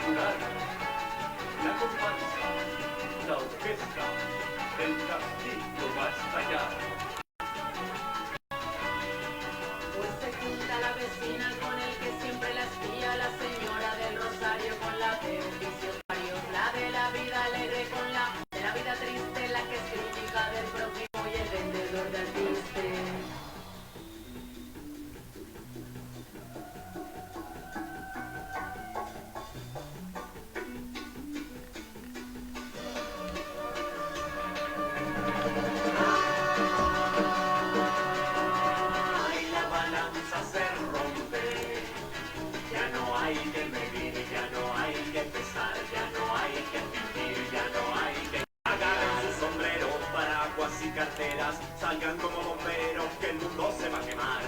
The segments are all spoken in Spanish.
popular, la comparsa, la orquesta, el castillo va a estallar. Hoy se junta la vecina con el que siempre la espía, la señora del rosario con la de oficios varios, la de la vida alegre con la de la vida triste, la que es crítica del prójimo y el vendedor de artistas. Ay, la balanza se rompe, ya no hay que medir, ya no hay que pesar, ya no hay que fingir, ya no hay que agarrar su sombrero, paraguas y carteras, salgan como bomberos que el mundo se va a quemar.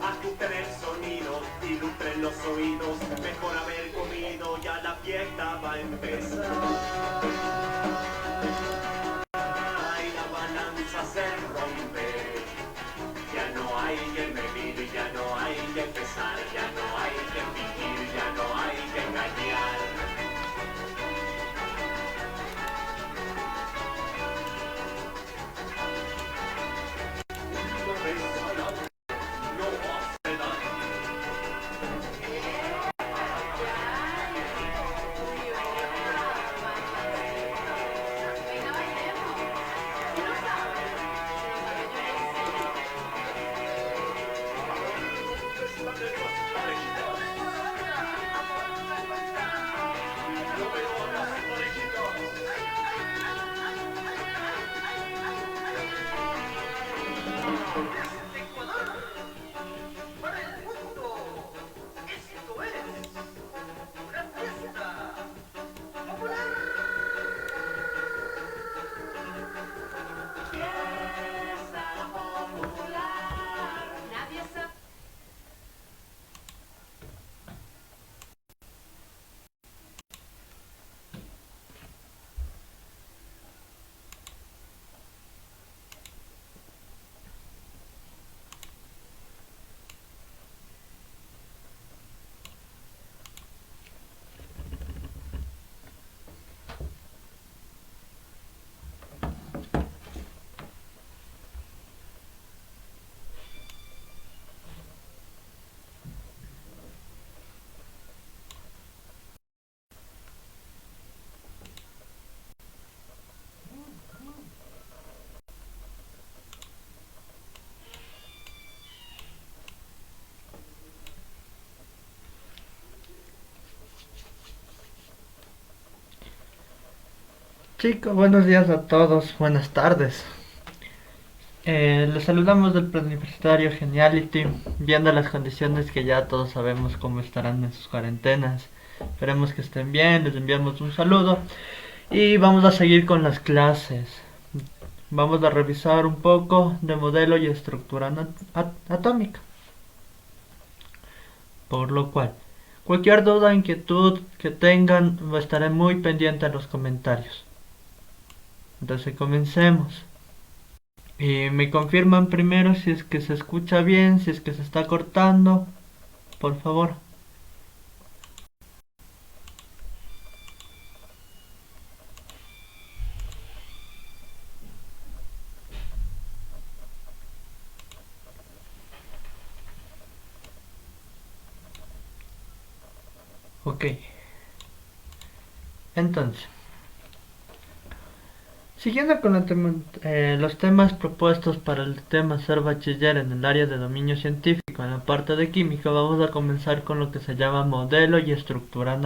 Ajusten el sonido, ilustren los oídos, mejor haber comido, ya la fiesta va a empezar. Ay, la balanza se rompe, ya no hay que medir, ya no hay que pesar, ya no hay que fingir, ya no hay que engañar. Una vez al año no hace daño. Venga, bailemos. ¿Tú no sabes? Si no sabes, yo le Está de los parejitas. Yo veo a las parejitas. Desde Ecuador para el mundo, esto es una fiesta popular. Fiesta popular. Nadie sabe. Chicos, buenos días a todos, buenas tardes. Les saludamos del Preuniversitario Geniality, viendo las condiciones que ya todos sabemos cómo estarán en sus cuarentenas. Esperemos que estén bien, les enviamos un saludo y vamos a seguir con las clases. Vamos a revisar un poco de modelo y estructura atómica. Por lo cual, cualquier duda o inquietud que tengan, estaré muy pendiente en los comentarios. Entonces comencemos. Y me confirman primero si es que se escucha bien, si es que se está cortando, por favor. Ok. Entonces, siguiendo con los temas propuestos para el tema ser bachiller en el área de dominio científico en la parte de química, vamos a comenzar con lo que se llama modelo y estructura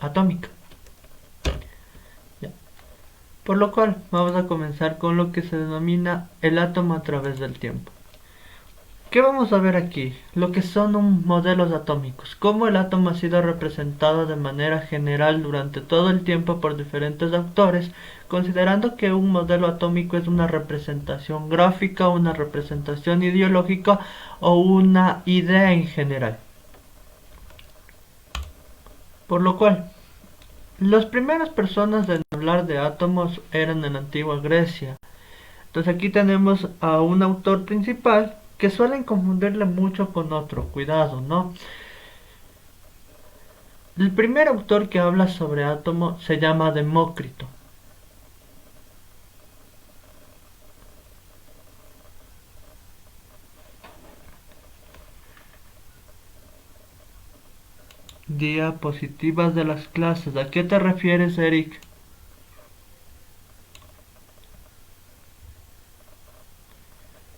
atómica. Ya. Por lo cual, vamos a comenzar con lo que se denomina el átomo a través del tiempo. ¿Qué vamos a ver aquí? Lo que son modelos atómicos, cómo el átomo ha sido representado de manera general durante todo el tiempo por diferentes autores, considerando que un modelo atómico es una representación gráfica, una representación ideológica o una idea en general. Por lo cual, las primeras personas en hablar de átomos eran en la antigua Grecia. Entonces aquí tenemos a un autor principal que suelen confundirle mucho con otro, cuidado, ¿no? El primer autor que habla sobre átomo se llama Demócrito. Diapositivas de las clases. ¿A qué te refieres, Eric?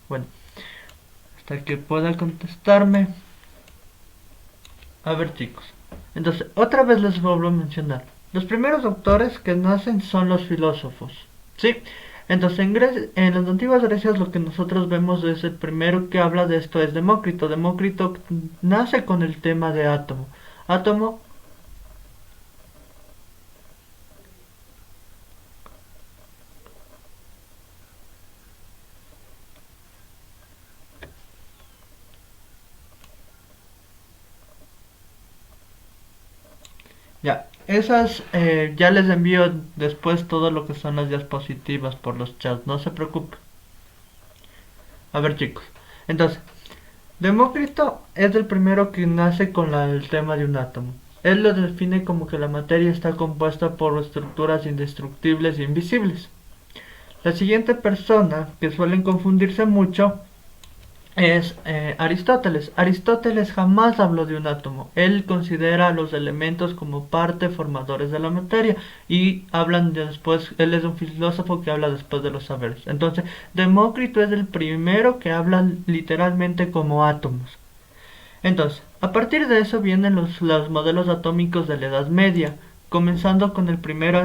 Bueno, hasta que pueda contestarme. A ver, chicos. Entonces, otra vez les vuelvo a mencionar. Los primeros autores que nacen son los filósofos. ¿Sí? Entonces, en las antiguas Grecias lo que nosotros vemos es el primero que habla de esto es Demócrito. Demócrito nace con el tema de átomo. Átomo. Ya, esas ya les envío después todo lo que son las diapositivas por los chats, no se preocupen. A ver, chicos, entonces, Demócrito es el primero que nace con el tema de un átomo. Él lo define como que la materia está compuesta por estructuras indestructibles e invisibles. La siguiente persona, que suelen confundirse mucho, es Aristóteles. Aristóteles jamás habló de un átomo. Él considera a los elementos como parte formadores de la materia y hablan de después, él es un filósofo que habla después de los saberes. Entonces, Demócrito es el primero que habla literalmente como átomos. Entonces, a partir de eso vienen los modelos atómicos de la Edad Media, comenzando con el primer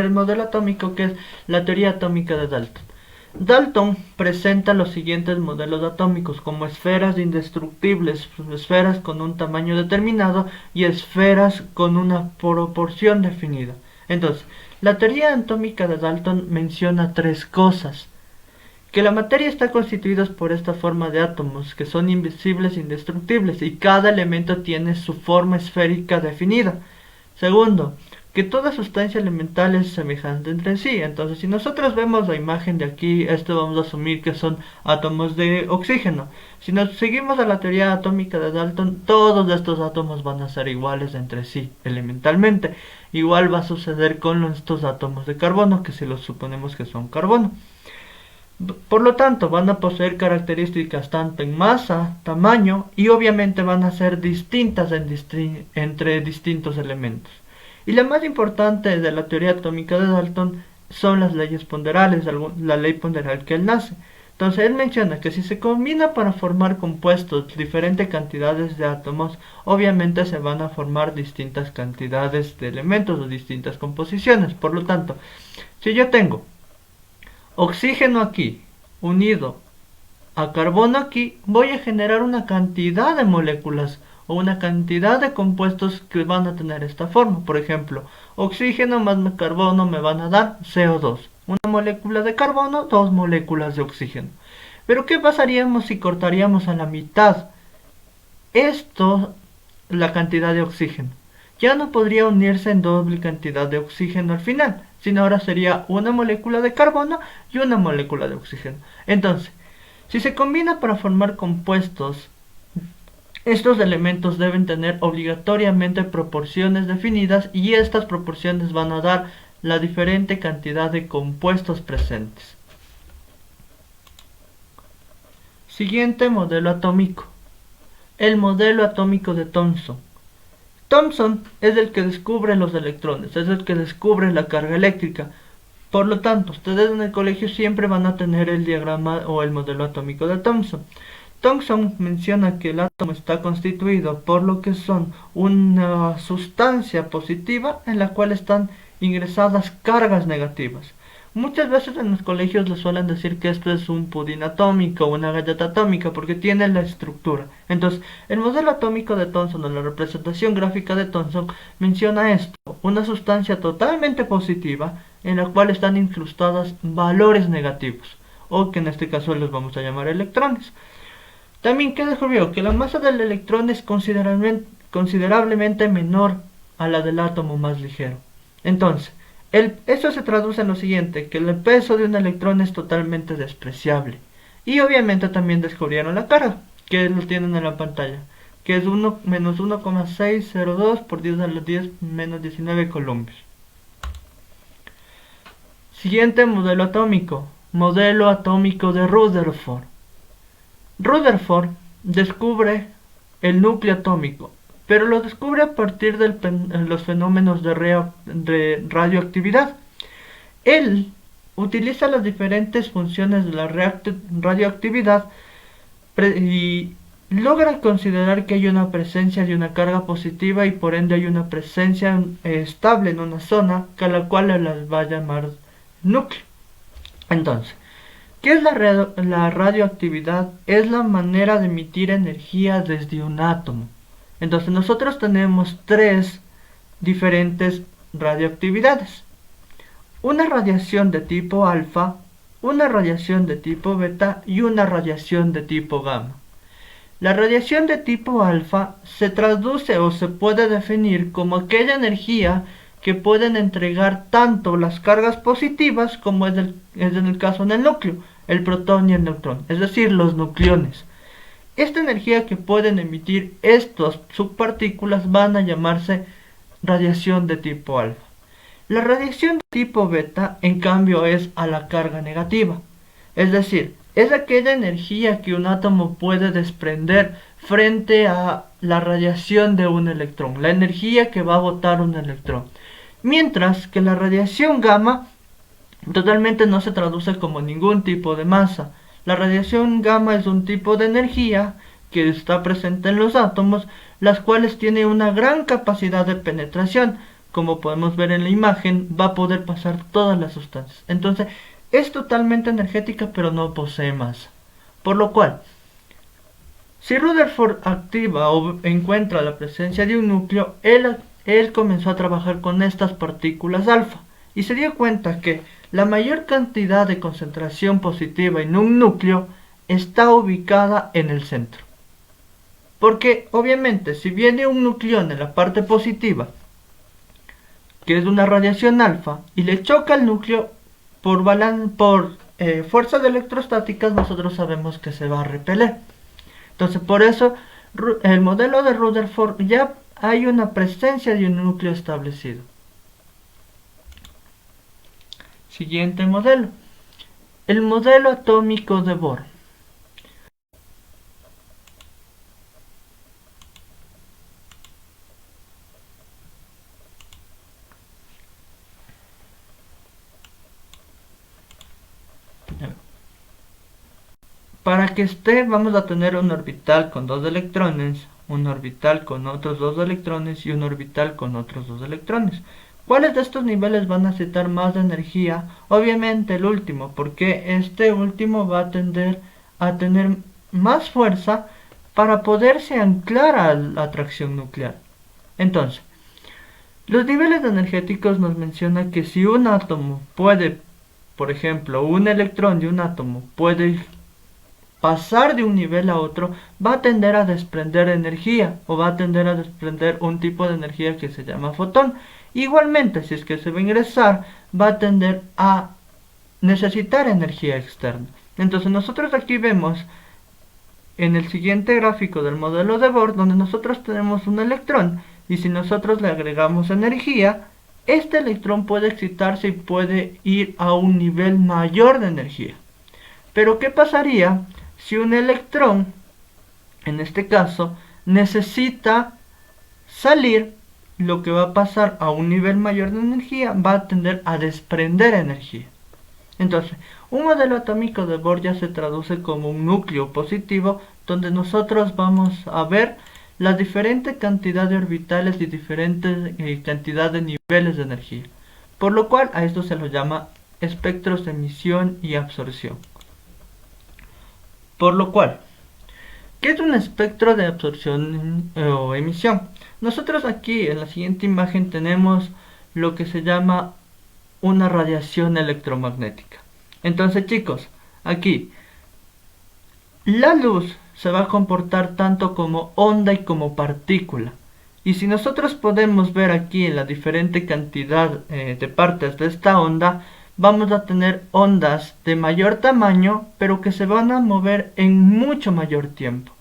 modelo atómico, que es la teoría atómica de Dalton. Dalton presenta los siguientes modelos atómicos como esferas indestructibles, esferas con un tamaño determinado y esferas con una proporción definida. Entonces, la teoría atómica de Dalton menciona tres cosas: que la materia está constituida por esta forma de átomos que son invisibles e indestructibles y cada elemento tiene su forma esférica definida. Segundo, que toda sustancia elemental es semejante entre sí. Entonces, si nosotros vemos la imagen de aquí, esto vamos a asumir que son átomos de oxígeno. Si nos seguimos a la teoría atómica de Dalton, todos estos átomos van a ser iguales entre sí, elementalmente. Igual va a suceder con estos átomos de carbono, que si los suponemos que son carbono. Por lo tanto, van a poseer características tanto en masa, tamaño y obviamente van a ser distintas entre distintos elementos. Y la más importante de la teoría atómica de Dalton son las leyes ponderales, la ley ponderal que él nace. Entonces él menciona que si se combina para formar compuestos diferentes cantidades de átomos, obviamente se van a formar distintas cantidades de elementos o distintas composiciones. Por lo tanto, si yo tengo oxígeno aquí unido a carbono aquí, voy a generar una cantidad de moléculas o una cantidad de compuestos que van a tener esta forma. Por ejemplo, oxígeno más carbono me van a dar CO2. Una molécula de carbono, dos moléculas de oxígeno. Pero ¿qué pasaríamos si cortaríamos a la mitad esto, la cantidad de oxígeno? Ya no podría unirse en doble cantidad de oxígeno al final, sino ahora sería una molécula de carbono y una molécula de oxígeno. Entonces, si se combina para formar compuestos, estos elementos deben tener obligatoriamente proporciones definidas y estas proporciones van a dar la diferente cantidad de compuestos presentes. Siguiente modelo atómico. El modelo atómico de Thomson. Thomson es el que descubre los electrones, es el que descubre la carga eléctrica. Por lo tanto, ustedes en el colegio siempre van a tener el diagrama o el modelo atómico de Thomson. Thomson menciona que el átomo está constituido por lo que son una sustancia positiva en la cual están ingresadas cargas negativas. Muchas veces en los colegios les suelen decir que esto es un pudín atómico o una galleta atómica porque tiene la estructura. Entonces, el modelo atómico de Thomson o la representación gráfica de Thomson menciona esto: una sustancia totalmente positiva en la cual están incrustadas valores negativos, o que en este caso les vamos a llamar electrones. También que descubrió que la masa del electrón es considerablemente menor a la del átomo más ligero. Entonces, eso se traduce en lo siguiente: que el peso de un electrón es totalmente despreciable. Y obviamente también descubrieron la carga, que lo tienen en la pantalla. que es 1 menos 1,602 por 10 a la 10 menos 19 columpios. Siguiente modelo atómico. Modelo atómico de Rutherford. Rutherford descubre el núcleo atómico, pero lo descubre a partir de los fenómenos de radioactividad. Él utiliza las diferentes funciones de la radioactividad y logra considerar que hay una presencia de una carga positiva y por ende hay una presencia estable en una zona a la cual las va a llamar núcleo. Entonces, ¿qué es la radioactividad? Es la manera de emitir energía desde un átomo. Entonces nosotros tenemos tres diferentes radioactividades. Una radiación de tipo alfa, una radiación de tipo beta y una radiación de tipo gamma. La radiación de tipo alfa se traduce o se puede definir como aquella energía que pueden entregar tanto las cargas positivas como es en el caso del núcleo, el protón y el neutrón, es decir, los nucleones. Esta energía que pueden emitir estas subpartículas van a llamarse radiación de tipo alfa. La radiación de tipo beta, en cambio, es a la carga negativa, es decir, es aquella energía que un átomo puede desprender frente a la radiación de un electrón, la energía que va a botar un electrón. Mientras que la radiación gamma totalmente no se traduce como ningún tipo de masa. La radiación gamma es un tipo de energía que está presente en los átomos, las cuales tienen una gran capacidad de penetración. Como podemos ver en la imagen, va a poder pasar todas las sustancias. Entonces, es totalmente energética, pero no posee masa. Por lo cual, si Rutherford activa o encuentra la presencia de un núcleo, él comenzó a trabajar con estas partículas alfa y se dio cuenta que la mayor cantidad de concentración positiva en un núcleo está ubicada en el centro. Porque obviamente si viene un nucleón en la parte positiva, que es una radiación alfa, y le choca al núcleo por fuerzas electrostáticas, nosotros sabemos que se va a repeler. Entonces por eso el modelo de Rutherford ya hay una presencia de un núcleo establecido. Siguiente modelo. El modelo atómico de Bohr. Para que esté, vamos a tener un orbital con 2 electrones, un orbital con otros 2 electrones y un orbital con otros 2 electrones. ¿Cuáles de estos niveles van a necesitar más energía? Obviamente el último, porque este último va a tender a tener más fuerza para poderse anclar a la atracción nuclear. Entonces, los niveles energéticos nos mencionan que si un átomo puede, por ejemplo, un electrón de un átomo puede pasar de un nivel a otro, va a tender a desprender energía o va a tender a desprender un tipo de energía que se llama fotón. Igualmente, si es que se va a ingresar, va a tender a necesitar energía externa. Entonces nosotros aquí vemos en el siguiente gráfico del modelo de Bohr, donde nosotros tenemos un electrón y si nosotros le agregamos energía, este electrón puede excitarse y puede ir a un nivel mayor de energía. Pero ¿qué pasaría si un electrón, en este caso, necesita salir? Lo que va a pasar a un nivel mayor de energía va a tender a desprender energía. Entonces, un modelo atómico de Bohr ya se traduce como un núcleo positivo, donde nosotros vamos a ver la diferente cantidad de orbitales y diferente cantidad de niveles de energía. Por lo cual a esto se lo llama espectros de emisión y absorción. Por lo cual, ¿qué es un espectro de absorción o emisión? Nosotros aquí en la siguiente imagen tenemos lo que se llama una radiación electromagnética. Entonces chicos, aquí la luz se va a comportar tanto como onda y como partícula. Y si nosotros podemos ver aquí en la diferente cantidad de partes de esta onda, vamos a tener ondas de mayor tamaño, pero que se van a mover en mucho mayor tiempo.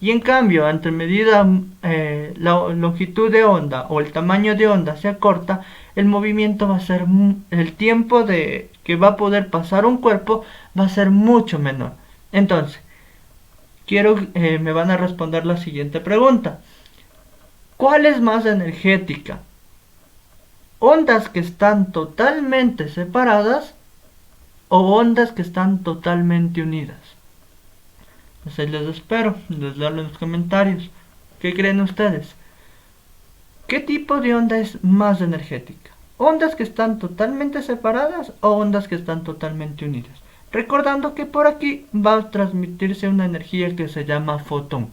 Y en cambio, entre medida la longitud de onda o el tamaño de onda se acorta, el movimiento va a ser, el tiempo de que va a poder pasar un cuerpo va a ser mucho menor. Entonces, me van a responder la siguiente pregunta. ¿Cuál es más energética? ¿Ondas que están totalmente separadas o ondas que están totalmente unidas? Pues ahí les espero, les leo en los comentarios. ¿Qué creen ustedes? ¿Qué tipo de onda es más energética? ¿Ondas que están totalmente separadas o ondas que están totalmente unidas? Recordando que por aquí va a transmitirse una energía que se llama fotón.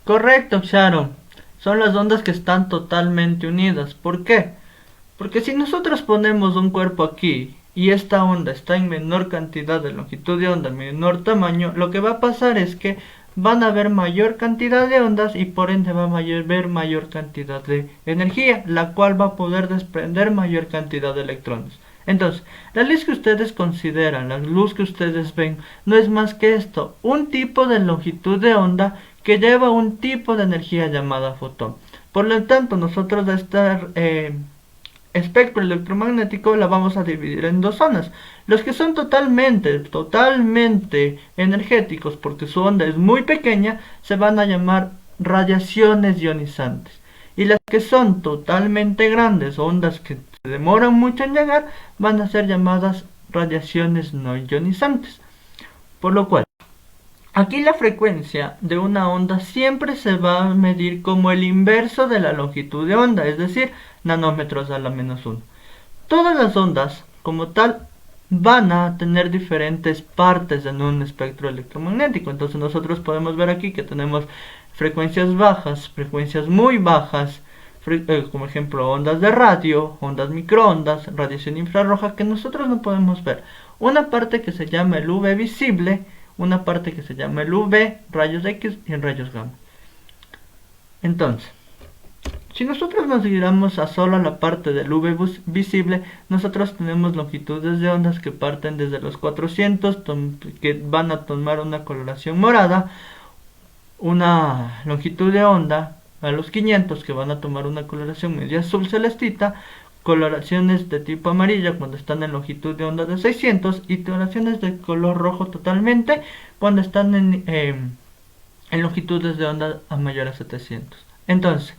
Correcto, Sharon. Son las ondas que están totalmente unidas. ¿Por qué? Porque si nosotros ponemos un cuerpo aquí y esta onda está en menor cantidad de longitud de onda, menor tamaño, lo que va a pasar es que van a haber mayor cantidad de ondas y por ende va a haber mayor cantidad de energía, la cual va a poder desprender mayor cantidad de electrones. Entonces, la luz que ustedes consideran, la luz que ustedes ven, no es más que esto, un tipo de longitud de onda que lleva un tipo de energía llamada fotón. Por lo tanto, nosotros de estar espectro electromagnético la vamos a dividir en dos zonas. Los que son totalmente energéticos porque su onda es muy pequeña se van a llamar radiaciones ionizantes. Y las que son totalmente grandes, ondas que se demoran mucho en llegar, van a ser llamadas radiaciones no ionizantes. Por lo cual, aquí la frecuencia de una onda siempre se va a medir como el inverso de la longitud de onda, es decir, nanómetros a la -1. Todas las ondas, como tal, van a tener diferentes partes en un espectro electromagnético. Entonces nosotros podemos ver aquí que tenemos frecuencias bajas, frecuencias muy bajas, como ejemplo ondas de radio, ondas microondas, radiación infrarroja, que nosotros no podemos ver. Una parte que se llama el UV visible, una parte que se llama el UV, rayos X y rayos gamma. Entonces, si nosotros nos miramos a solo la parte del UV visible, nosotros tenemos longitudes de ondas que parten desde los 400, que van a tomar una coloración morada, una longitud de onda a los 500 que van a tomar una coloración media azul celestita, coloraciones de tipo amarilla cuando están en longitud de onda de 600 y coloraciones de color rojo totalmente cuando están en longitudes de onda a mayor a 700. Entonces,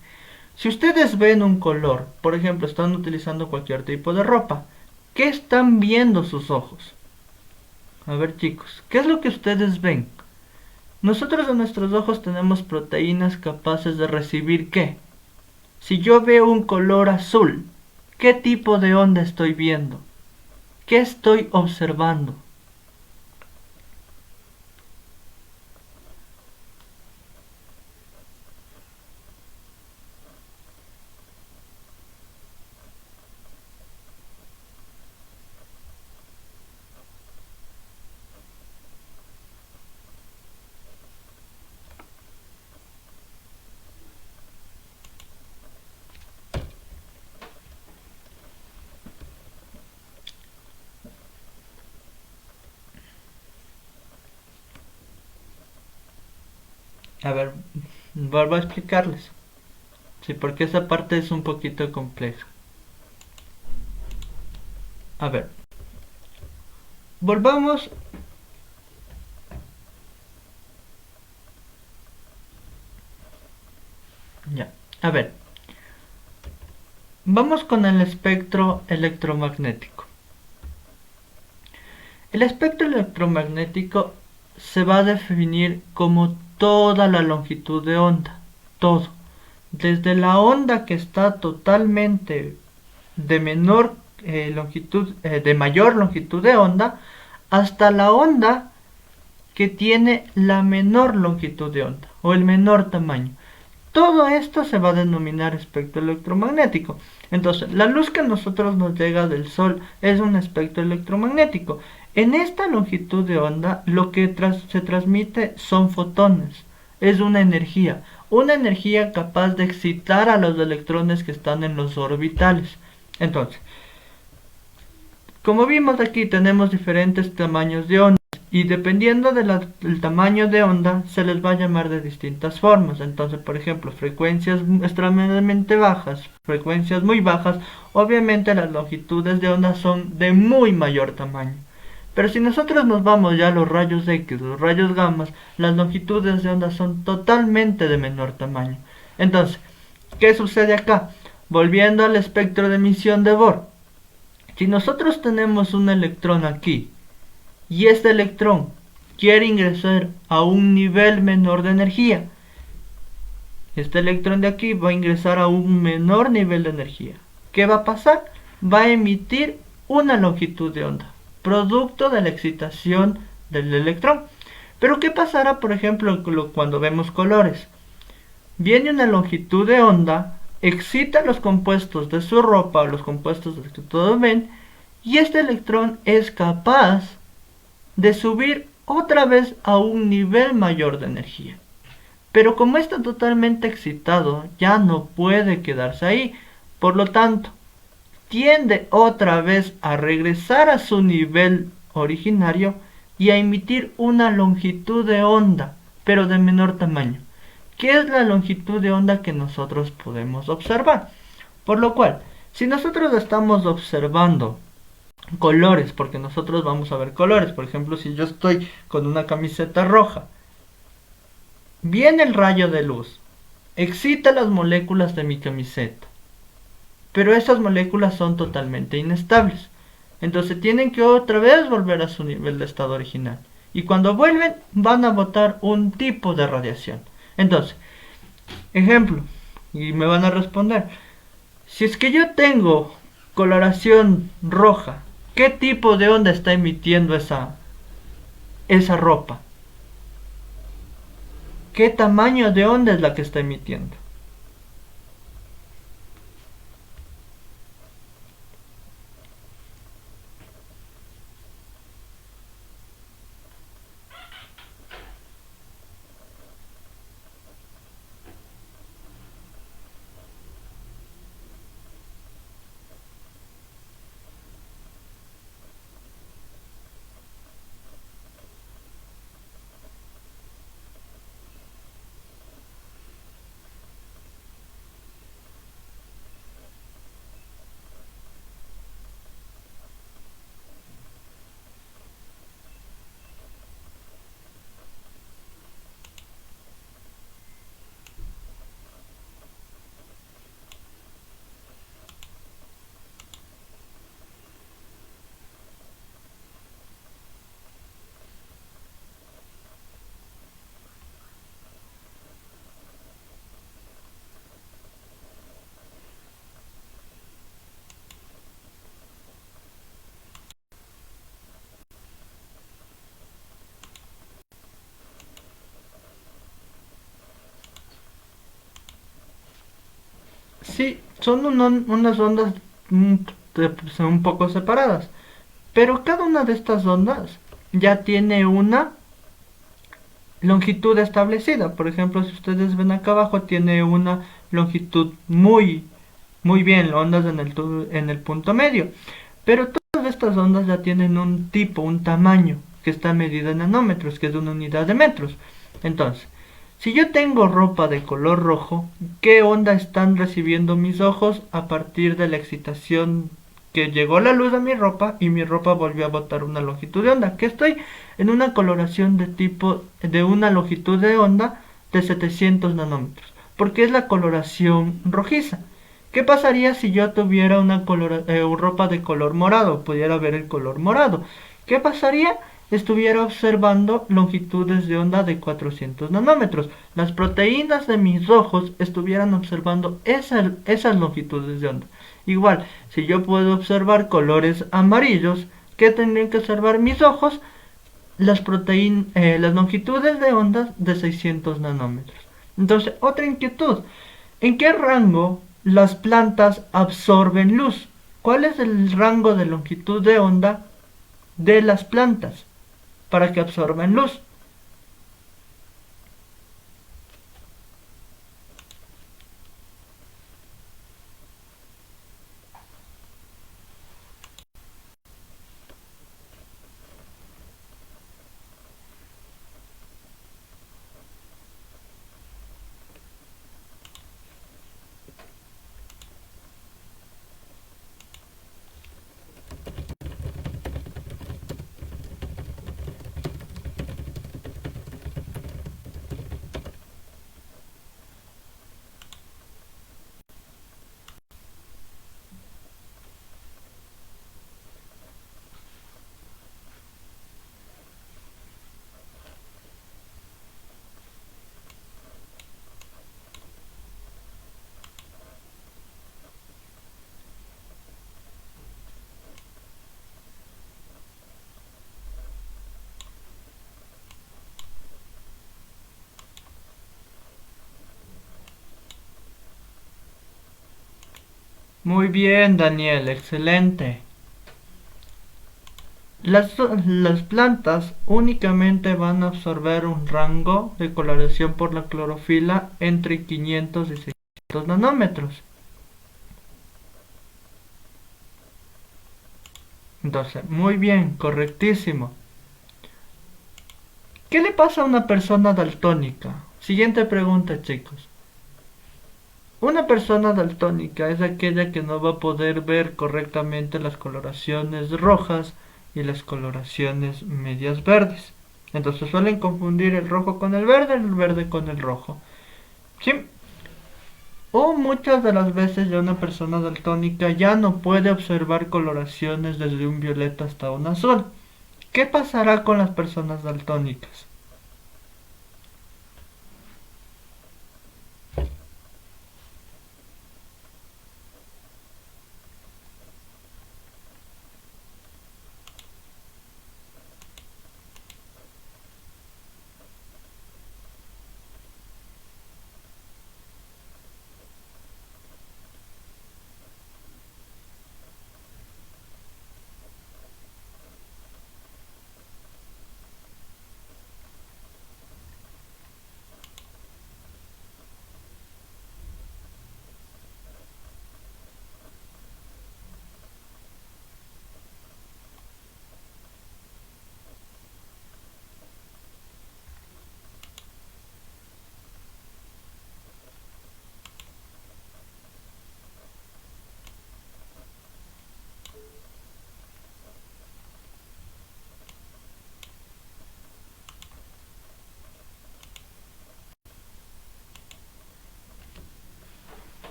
si ustedes ven un color, por ejemplo, están utilizando cualquier tipo de ropa, ¿qué están viendo sus ojos? A ver, chicos, ¿qué es lo que ustedes ven? Nosotros en nuestros ojos tenemos proteínas capaces de recibir ¿qué? Si yo veo un color azul, ¿qué tipo de onda estoy viendo? ¿Qué estoy observando? A ver, vuelvo a explicarles. Sí, porque esa parte es un poquito compleja. A ver, volvamos. Ya, a ver. Vamos con el espectro electromagnético. El espectro electromagnético se va a definir como toda la longitud de onda, todo. desde la onda que está totalmente de menor longitud, de mayor longitud de onda, hasta la onda que tiene la menor longitud de onda o el menor tamaño. Todo esto se va a denominar espectro electromagnético. Entonces, la luz que a nosotros nos llega del Sol es un espectro electromagnético. En esta longitud de onda, lo que se transmite son fotones. Es una energía capaz de excitar a los electrones que están en los orbitales. Entonces, como vimos aquí, tenemos diferentes tamaños de onda. Y dependiendo del tamaño de onda, se les va a llamar de distintas formas. Entonces, por ejemplo, frecuencias extremadamente bajas, frecuencias muy bajas, obviamente las longitudes de onda son de muy mayor tamaño. Pero si nosotros nos vamos ya a los rayos X, los rayos gamma, las longitudes de onda son totalmente de menor tamaño. Entonces, ¿qué sucede acá? Volviendo al espectro de emisión de Bohr. Si nosotros tenemos un electrón aquí, y este electrón quiere ingresar a un nivel menor de energía, este electrón de aquí va a ingresar a un menor nivel de energía. ¿Qué va a pasar? Va a emitir una longitud de onda, producto de la excitación del electrón. Pero ¿qué pasará, por ejemplo, cuando vemos colores? Viene una longitud de onda, excita los compuestos de su ropa, los compuestos que todos ven, y este electrón es capaz de subir otra vez a un nivel mayor de energía. Pero como está totalmente excitado, ya no puede quedarse ahí. Por lo tanto, tiende otra vez a regresar a su nivel originario y a emitir una longitud de onda, pero de menor tamaño, que es la longitud de onda que nosotros podemos observar. Por lo cual, si nosotros estamos observando colores, porque nosotros vamos a ver colores, por ejemplo, si yo estoy con una camiseta roja, viene el rayo de luz, excita las moléculas de mi camiseta, pero esas moléculas son totalmente inestables, entonces tienen que otra vez volver a su nivel de estado original, y cuando vuelven van a botar un tipo de radiación. Entonces, ejemplo, y me van a responder, si es que yo tengo coloración roja, ¿qué tipo de onda está emitiendo esa ropa? ¿Qué tamaño de onda es la que está emitiendo? Sí, son unas ondas son un poco separadas, pero cada una de estas ondas ya tiene una longitud establecida. Por ejemplo, si ustedes ven acá abajo, tiene una longitud muy bien, ondas en el punto medio. Pero todas estas ondas ya tienen un tipo, un tamaño, que está medido en nanómetros, que es una unidad de metros. Entonces, si yo tengo ropa de color rojo, ¿qué onda están recibiendo mis ojos a partir de la excitación que llegó la luz a mi ropa y mi ropa volvió a botar una longitud de onda? Que estoy en una coloración de una longitud de onda de 700 nanómetros, porque es la coloración rojiza. ¿Qué pasaría si yo tuviera una ropa de color morado? Pudiera ver el color morado. ¿Qué pasaría? estuviera observando longitudes de onda de 400 nanómetros. Las proteínas de mis ojos estuvieran observando esas longitudes de onda. Igual, si yo puedo observar colores amarillos, ¿qué tendrían que observar mis ojos? Las longitudes de ondas de 600 nanómetros. Entonces, otra inquietud. ¿En qué rango las plantas absorben luz? ¿Cuál es el rango de longitud de onda de las plantas para que absorban luz? Muy bien, Daniel, excelente. Las plantas únicamente van a absorber un rango de coloración por la clorofila entre 500 y 600 nanómetros. Entonces, muy bien, correctísimo. ¿Qué le pasa a una persona daltónica? Siguiente pregunta, chicos. Una persona daltónica es aquella que no va a poder ver correctamente las coloraciones rojas y las coloraciones medias verdes. Entonces suelen confundir el rojo con el verde con el rojo. ¿Sí? O muchas de las veces ya una persona daltónica ya no puede observar coloraciones desde un violeta hasta un azul. ¿Qué pasará con las personas daltónicas?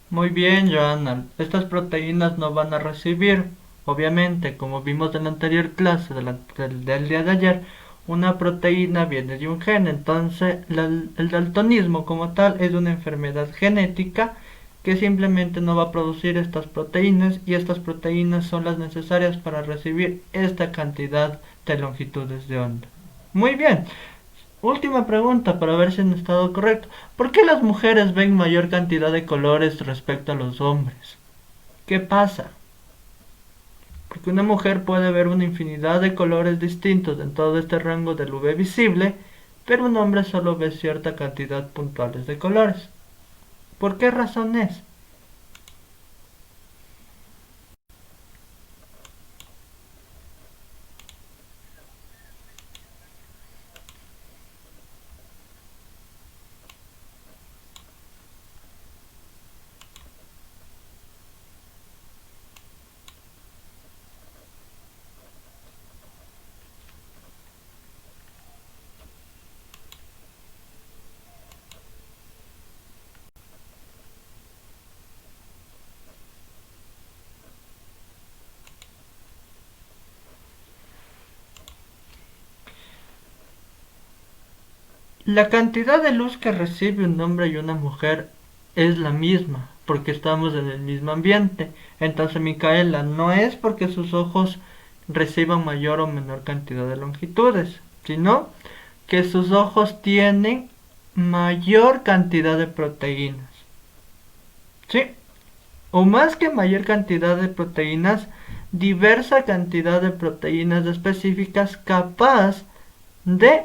Muy bien, Joana. Estas proteínas no van a recibir, obviamente, como vimos en la anterior clase del día de ayer, una proteína viene de un gen. Entonces, el daltonismo como tal es una enfermedad genética que simplemente no va a producir estas proteínas y estas proteínas son las necesarias para recibir esta cantidad de longitudes de onda. Muy bien. Última pregunta para ver si han estado correcto. ¿Por qué las mujeres ven mayor cantidad de colores respecto a los hombres? ¿Qué pasa? Porque una mujer puede ver una infinidad de colores distintos en todo este rango del UV visible, pero un hombre solo ve cierta cantidad puntuales de colores. ¿Por qué razón es? La cantidad de luz que recibe un hombre y una mujer es la misma, porque estamos en el mismo ambiente. Entonces, Micaela, no es porque sus ojos reciban mayor o menor cantidad de longitudes, sino que sus ojos tienen mayor cantidad de proteínas. ¿Sí? O más que mayor cantidad de proteínas, diversa cantidad de proteínas específicas capaz de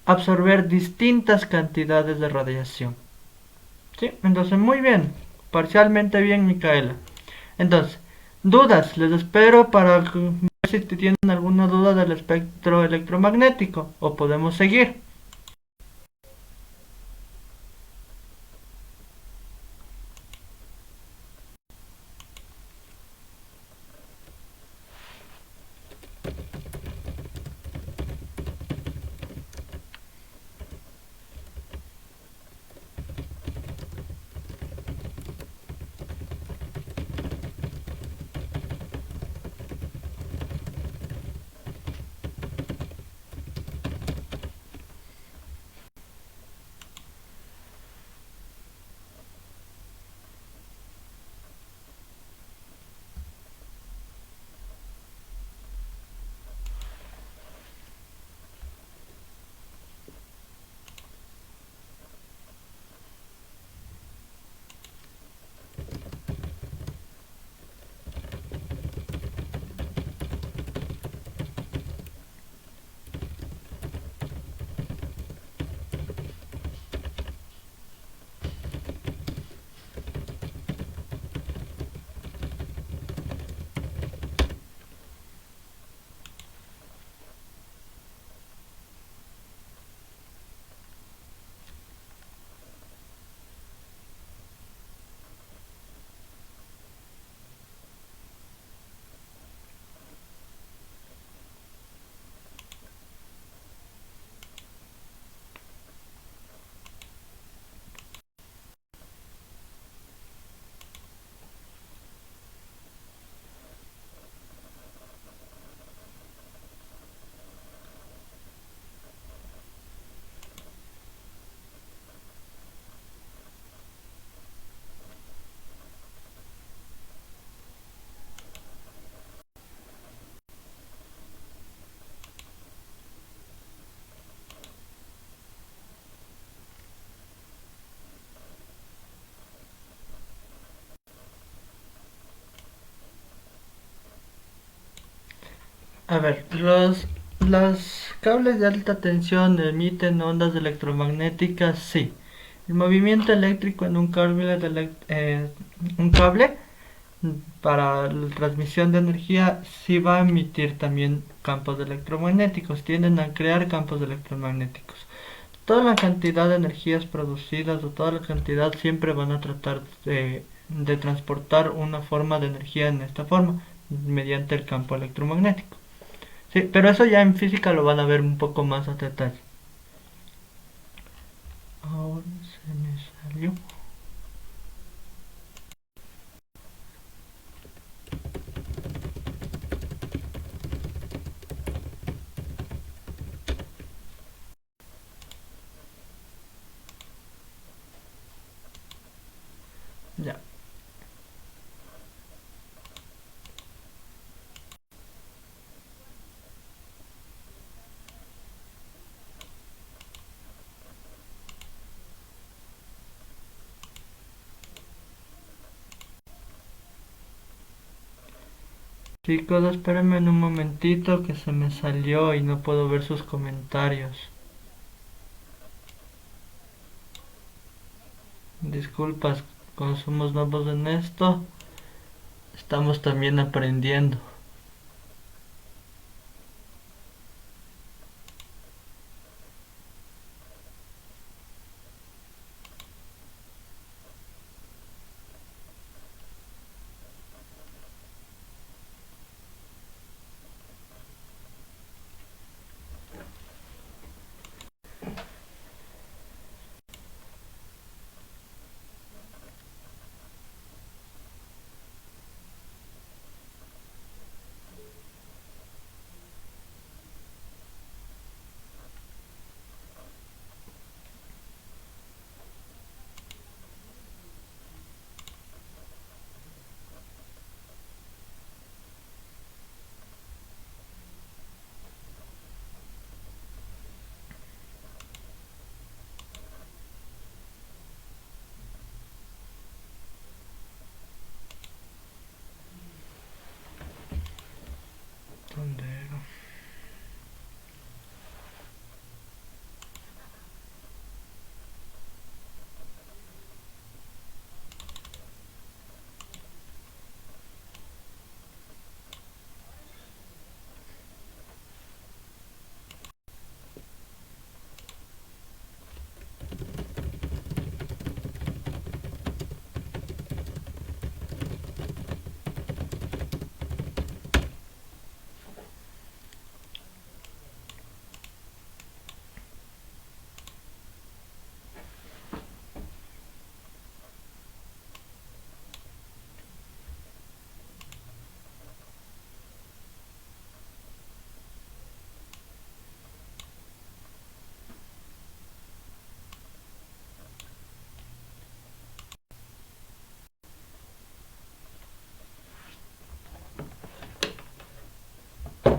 absorber distintas cantidades de radiación. ¿Sí? Entonces, muy bien. Parcialmente bien, Micaela. Entonces, dudas. Les espero para ver si tienen alguna duda del espectro electromagnético. O podemos seguir. A ver, los cables de alta tensión emiten ondas electromagnéticas, sí. El movimiento eléctrico en un cable para la transmisión de energía sí va a emitir también campos electromagnéticos, tienden a crear campos electromagnéticos. Toda la cantidad de energías producidas o toda la cantidad siempre van a tratar de transportar una forma de energía en esta forma, mediante el campo electromagnético. Sí, pero eso ya en física lo van a ver un poco más a detalle. Ahora se me salió. Ya. Chicos, espérenme en un momentito que se me salió y no puedo ver sus comentarios. Disculpas, como somos nuevos en esto, estamos también aprendiendo.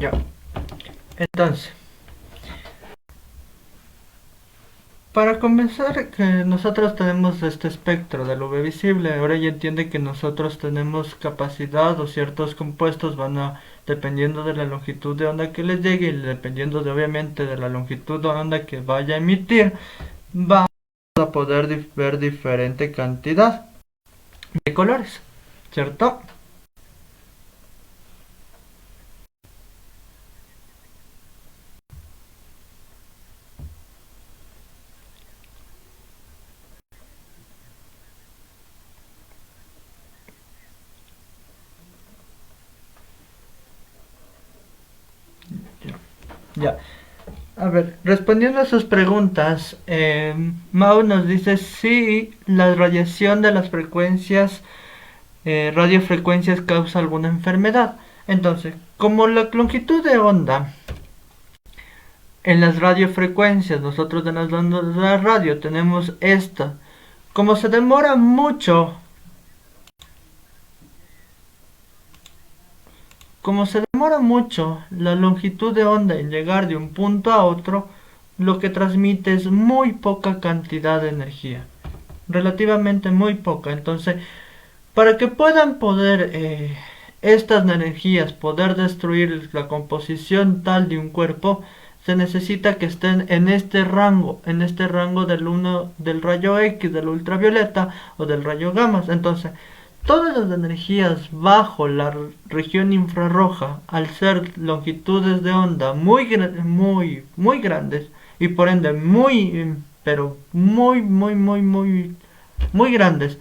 Ya. Entonces, para comenzar, que nosotros tenemos este espectro del UV visible, ahora ya entiende que nosotros tenemos capacidad o ciertos compuestos van a, dependiendo de la longitud de onda que les llegue y dependiendo de obviamente de la longitud de onda que vaya a emitir, vamos a poder ver diferente cantidad de colores, ¿cierto? Ya. A ver, respondiendo a sus preguntas, Mau nos dice si la radiación de las frecuencias, radiofrecuencias causa alguna enfermedad. Entonces, como la longitud de onda en las radiofrecuencias, nosotros en las ondas de la radio tenemos esta, como se demora mucho, como se demora mucho la longitud de onda en llegar de un punto a otro, lo que transmite es muy poca cantidad de energía, relativamente muy poca. Entonces, para que puedan poder estas energías poder destruir la composición tal de un cuerpo, se necesita que estén en este rango del uno del rayo X, del ultravioleta o del rayo gamma. Entonces, todas las energías bajo la región infrarroja, al ser longitudes de onda muy grandes y por ende pero muy grandes,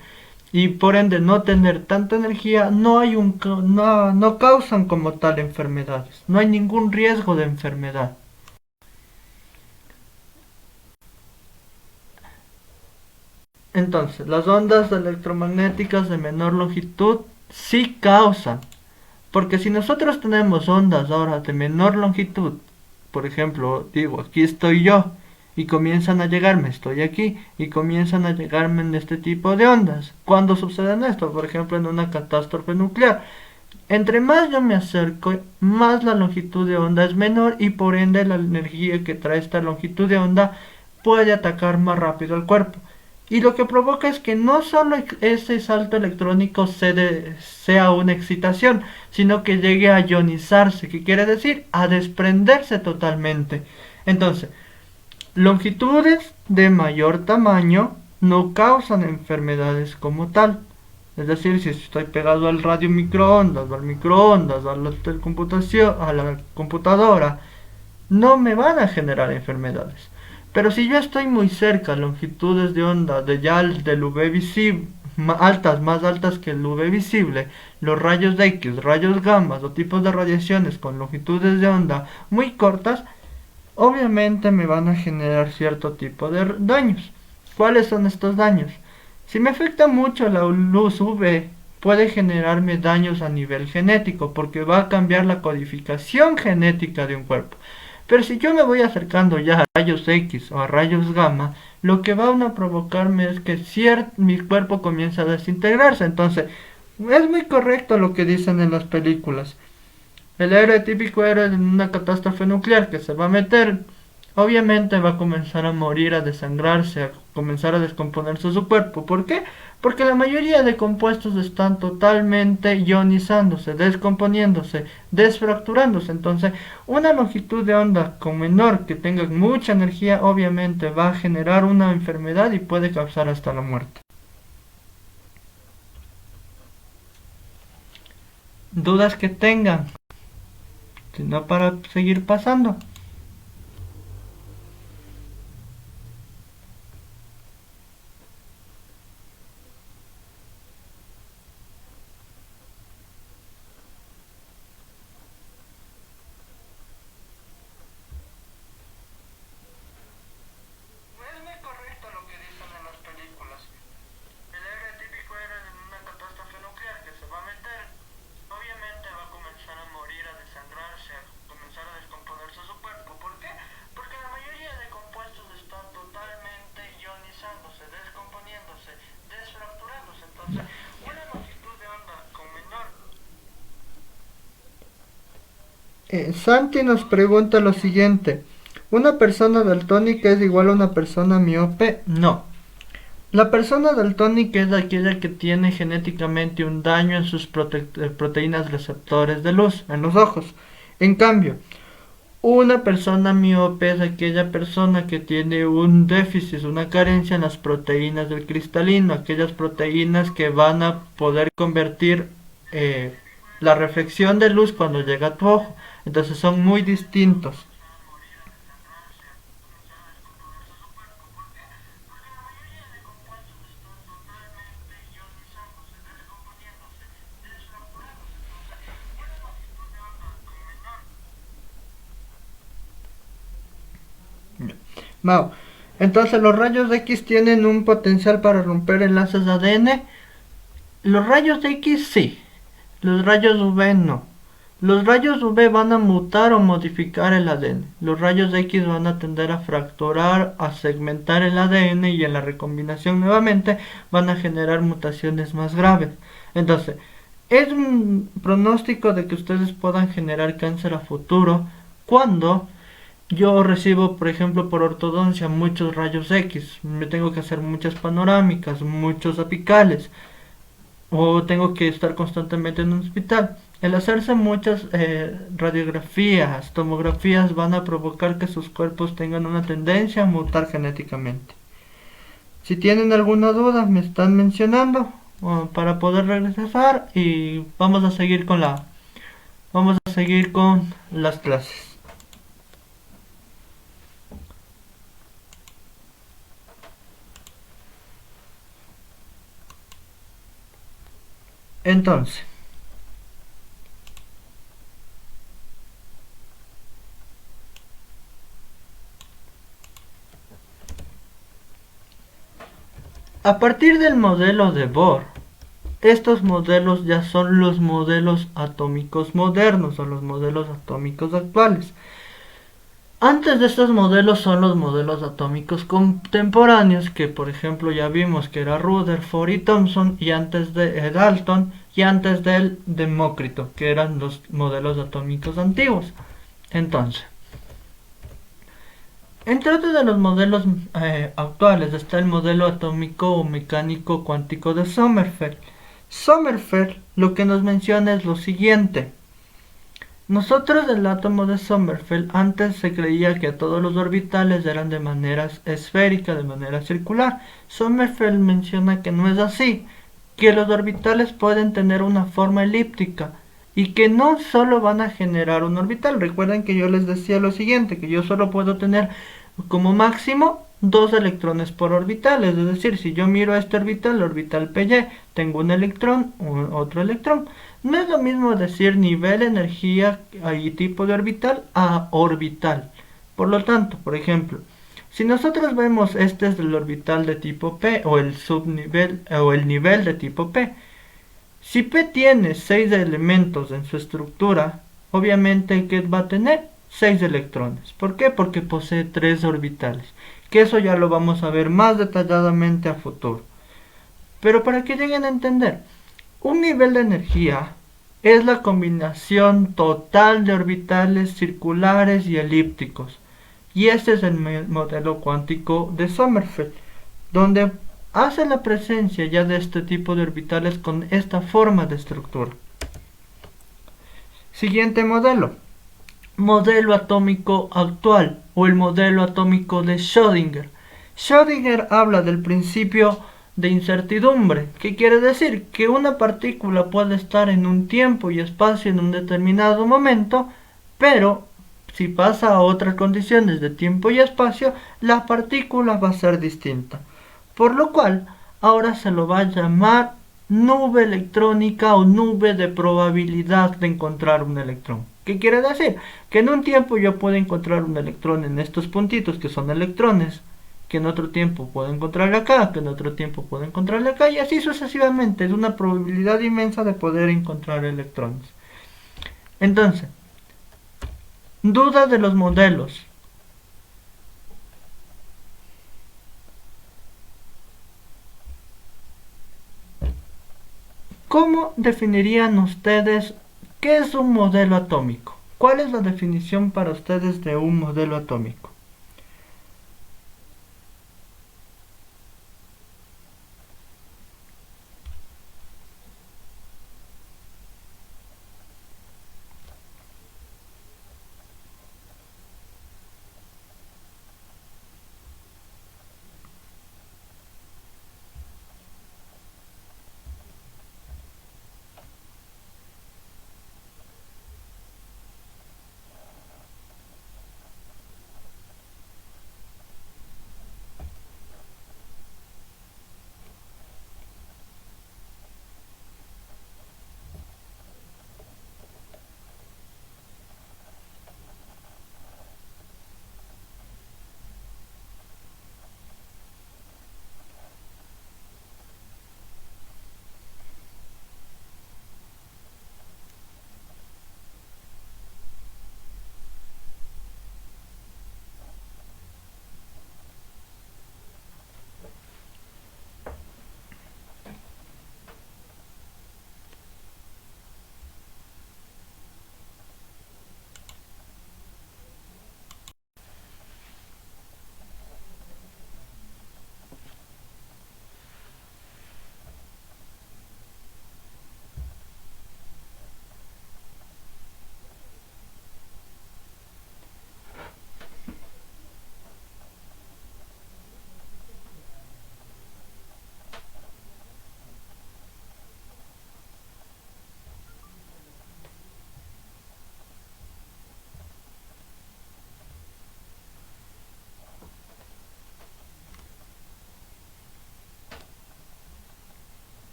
y por ende no tener tanta energía, no causan como tal enfermedades, no hay ningún riesgo de enfermedad. Entonces, las ondas electromagnéticas de menor longitud sí causan, porque si nosotros tenemos ondas ahora de menor longitud, por ejemplo, digo, aquí estoy yo, y comienzan a llegarme, estoy aquí, y comienzan a llegarme en este tipo de ondas. ¿Cuándo sucede esto? Por ejemplo, en una catástrofe nuclear. Entre más yo me acerco, más la longitud de onda es menor y por ende la energía que trae esta longitud de onda puede atacar más rápido al cuerpo. Y lo que provoca es que no solo ese salto electrónico sea una excitación, sino que llegue a ionizarse, que quiere decir a desprenderse totalmente. Entonces, longitudes de mayor tamaño no causan enfermedades como tal. Es decir, si estoy pegado al radio microondas, o al microondas, a la computación, a la computadora, no me van a generar enfermedades. Pero si yo estoy muy cerca, longitudes de onda de ya del UV visible, más altas que el UV visible, los rayos X, rayos gamma o tipos de radiaciones con longitudes de onda muy cortas, obviamente me van a generar cierto tipo de daños. ¿Cuáles son estos daños? Si me afecta mucho la luz UV, puede generarme daños a nivel genético, porque va a cambiar la codificación genética de un cuerpo. Pero si yo me voy acercando ya a rayos X o a rayos gamma, lo que van a provocarme es que mi cuerpo comienza a desintegrarse. Entonces, es muy correcto lo que dicen en las películas. El héroe típico héroe en una catástrofe nuclear que se va a meter, obviamente va a comenzar a morir, a desangrarse, a comenzar a descomponerse su cuerpo. ¿Por qué? Porque la mayoría de compuestos están totalmente ionizándose, descomponiéndose, desfracturándose. Entonces, una longitud de onda con menor que tenga mucha energía, obviamente va a generar una enfermedad y puede causar hasta la muerte. Dudas que tengan, sino para seguir pasando. No es muy correcto lo que dicen en las películas. El héroe típico héroe en una catástrofe nuclear que se va a meter, obviamente va a comenzar a morir, a desangrarse, a comenzar a descomponerse su cuerpo. Santi nos pregunta lo siguiente. ¿Una persona daltónica es igual a una persona miope? No. La persona daltónica es aquella que tiene genéticamente un daño en sus proteínas receptores de luz, en los ojos. En cambio, una persona miope es aquella persona que tiene un déficit, una carencia en las proteínas del cristalino, aquellas proteínas que van a poder convertir la reflexión de luz cuando llega a tu ojo. Entonces son muy distintos. Mau. Entonces los rayos X tienen un potencial para romper enlaces de ADN. Los rayos X sí, los rayos UV no. Los rayos UV van a mutar o modificar el ADN. Los rayos X van a tender a fracturar, a segmentar el ADN y en la recombinación nuevamente van a generar mutaciones más graves. Entonces, es un pronóstico de que ustedes puedan generar cáncer a futuro cuando yo recibo, por ejemplo, por ortodoncia muchos rayos X. Me tengo que hacer muchas panorámicas, muchos apicales o tengo que estar constantemente en un hospital. El hacerse muchas radiografías, tomografías van a provocar que sus cuerpos tengan una tendencia a mutar genéticamente. Si tienen alguna duda me están mencionando para poder regresar y vamos a seguir con las clases. Entonces, a partir del modelo de Bohr, estos modelos ya son los modelos atómicos modernos o los modelos atómicos actuales. Antes de estos modelos son los modelos atómicos contemporáneos que por ejemplo ya vimos que era Rutherford y Thomson y antes de Dalton y antes del Demócrito que eran los modelos atómicos antiguos. Entonces, entre otros de los modelos actuales está el modelo atómico o mecánico cuántico de Sommerfeld. Sommerfeld lo que nos menciona es lo siguiente. Nosotros del átomo de Sommerfeld antes se creía que todos los orbitales eran de manera esférica, de manera circular. Sommerfeld menciona que no es así, que los orbitales pueden tener una forma elíptica y que no solo van a generar un orbital. Recuerden que yo les decía lo siguiente, que yo solo puedo tener como máximo 2 electrones por orbital, es decir, si yo miro a este orbital, el orbital PY, tengo un electrón, otro electrón. No es lo mismo decir nivel, energía y tipo de orbital a orbital. Por lo tanto, por ejemplo, si nosotros vemos este es el orbital de tipo P o el subnivel o el nivel de tipo P. Si P tiene 6 elementos en su estructura, obviamente que va a tener 6 electrones. ¿Por qué? Porque posee 3 orbitales. Que eso ya lo vamos a ver más detalladamente a futuro. Pero para que lleguen a entender, un nivel de energía es la combinación total de orbitales circulares y elípticos. Y este es el modelo cuántico de Sommerfeld, donde hace la presencia ya de este tipo de orbitales con esta forma de estructura. Siguiente modelo. Modelo atómico actual o el modelo atómico de Schrödinger. Schrödinger habla del principio de incertidumbre. ¿Qué quiere decir? Que una partícula puede estar en un tiempo y espacio en un determinado momento, pero si pasa a otras condiciones de tiempo y espacio, la partícula va a ser distinta. Por lo cual, ahora se lo va a llamar nube electrónica o nube de probabilidad de encontrar un electrón. ¿Qué quiere decir? Que en un tiempo yo puedo encontrar un electrón en estos puntitos que son electrones, que en otro tiempo puedo encontrarle acá, que en otro tiempo puedo encontrarle acá, y así sucesivamente. Es una probabilidad inmensa de poder encontrar electrones. Entonces, duda de los modelos. ¿Cómo definirían ustedes qué es un modelo atómico? ¿Cuál es la definición para ustedes de un modelo atómico?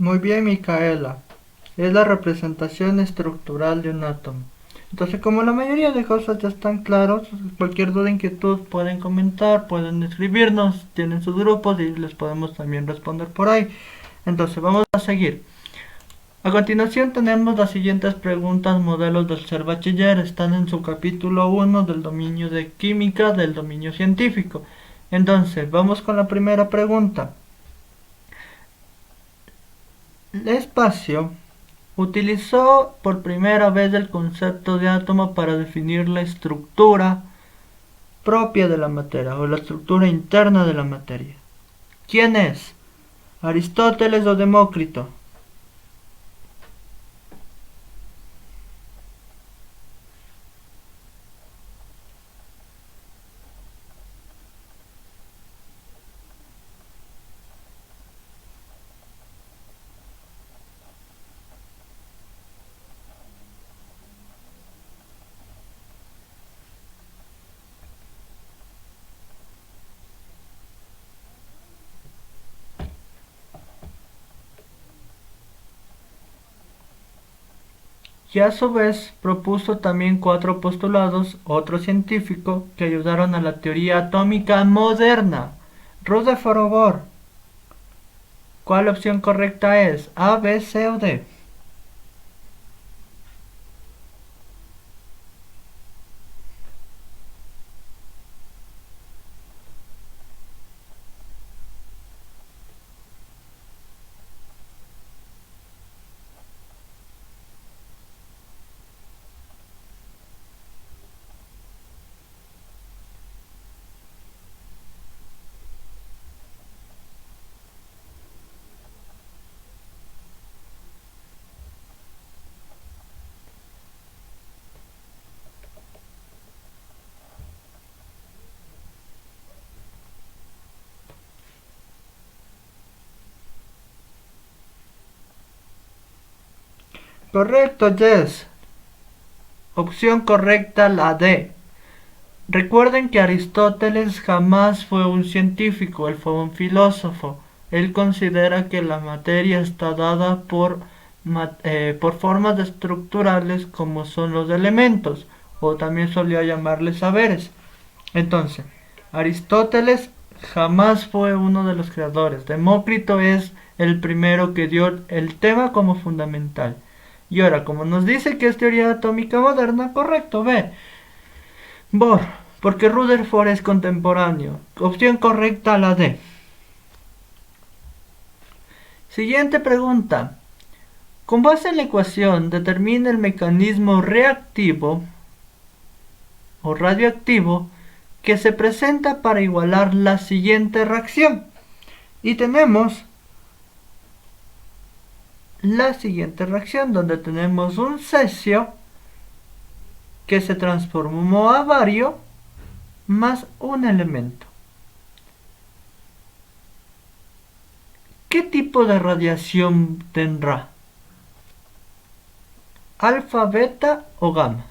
Muy bien, Micaela. Es la representación estructural de un átomo. Entonces, como la mayoría de cosas ya están claros, cualquier duda, inquietud pueden comentar, pueden escribirnos, tienen sus grupos y les podemos también responder por ahí. Entonces, vamos a seguir. A continuación tenemos las siguientes preguntas modelos del ser bachiller. Están en su capítulo 1 del dominio de química del dominio científico. Entonces, vamos con la primera pregunta. L'espacio utilizó por primera vez el concepto de átomo para definir la estructura propia de la materia o la estructura interna de la materia. ¿Quién es? ¿Aristóteles o Demócrito? Y a su vez propuso también 4 postulados, otro científico, que ayudaron a la teoría atómica moderna. Rutherford o Bohr. ¿Cuál opción correcta es? ¿A, B, C o D? Correcto, Jess. Opción correcta, la D. Recuerden que Aristóteles jamás fue un científico, él fue un filósofo. Él considera que la materia está dada por formas estructurales como son los elementos, o también solía llamarles saberes. Entonces, Aristóteles jamás fue uno de los creadores. Demócrito es el primero que dio el tema como fundamental. Y ahora, como nos dice que es teoría atómica moderna, correcto, ve. Bohr, porque Rutherford es contemporáneo. Opción correcta, la D. Siguiente pregunta. Con base en la ecuación, determina el mecanismo reactivo o radioactivo que se presenta para igualar la siguiente reacción. Y tenemos la siguiente reacción donde tenemos un cesio que se transformó a bario más un elemento. ¿Qué tipo de radiación tendrá? ¿Alfa, beta o gamma?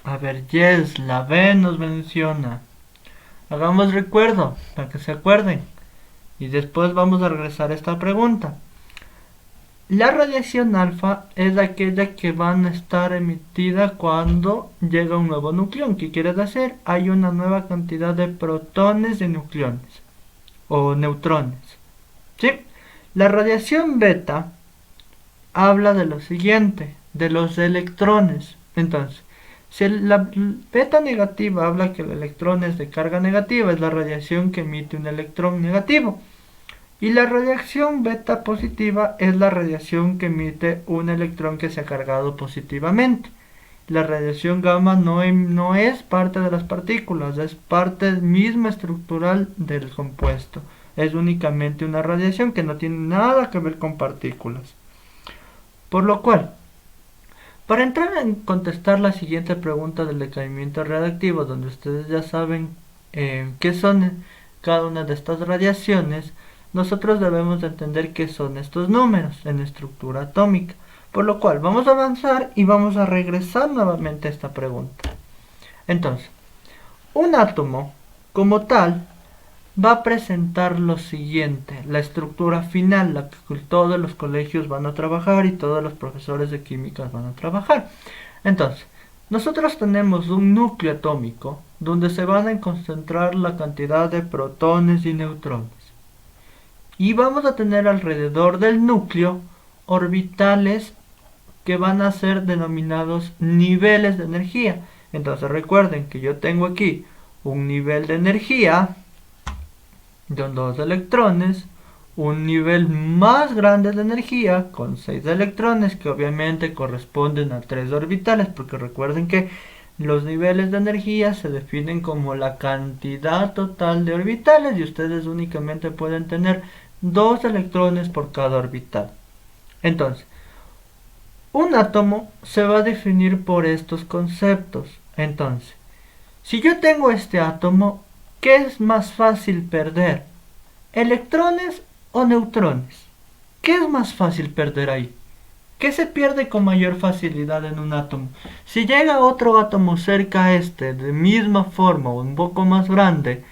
A ver, yes, la B nos menciona. Hagamos recuerdo para que se acuerden. Y después vamos a regresar a esta pregunta. La radiación alfa es aquella que van a estar emitida cuando llega un nuevo nucleón. ¿Qué quiere decir? Hay una nueva cantidad de protones y nucleones o neutrones. ¿Sí? La radiación beta habla de lo siguiente, de los electrones. Entonces, si la beta negativa habla que el electrón es de carga negativa, es la radiación que emite un electrón negativo. Y la radiación beta positiva es la radiación que emite un electrón que se ha cargado positivamente. La radiación gamma no es parte de las partículas, es parte misma estructural del compuesto. Es únicamente una radiación que no tiene nada que ver con partículas. Por lo cual, para entrar en contestar la siguiente pregunta del decaimiento radiactivo, donde ustedes ya saben qué son cada una de estas radiaciones, nosotros debemos de entender qué son estos números en estructura atómica. Por lo cual, vamos a avanzar y vamos a regresar nuevamente a esta pregunta. Entonces, un átomo, como tal, va a presentar lo siguiente, la estructura final, la que todos los colegios van a trabajar y todos los profesores de química van a trabajar. Entonces, nosotros tenemos un núcleo atómico donde se van a concentrar la cantidad de protones y neutrones. Y vamos a tener alrededor del núcleo orbitales que van a ser denominados niveles de energía. Entonces recuerden que yo tengo aquí un nivel de energía con 2 electrones, un nivel más grande de energía con 6 electrones que obviamente corresponden a 3 orbitales, porque recuerden que los niveles de energía se definen como la cantidad total de orbitales y ustedes únicamente pueden tener 2 electrones por cada orbital. Entonces, un átomo se va a definir por estos conceptos. Entonces, si yo tengo este átomo, ¿qué es más fácil perder? ¿Electrones o neutrones? ¿Qué es más fácil perder ahí? ¿Qué se pierde con mayor facilidad en un átomo? Si llega otro átomo cerca a este, de misma forma o un poco más grande,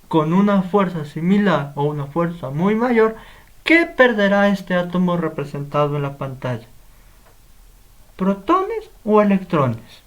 con una fuerza similar o una fuerza muy mayor, ¿qué perderá este átomo representado en la pantalla? ¿Protones o electrones?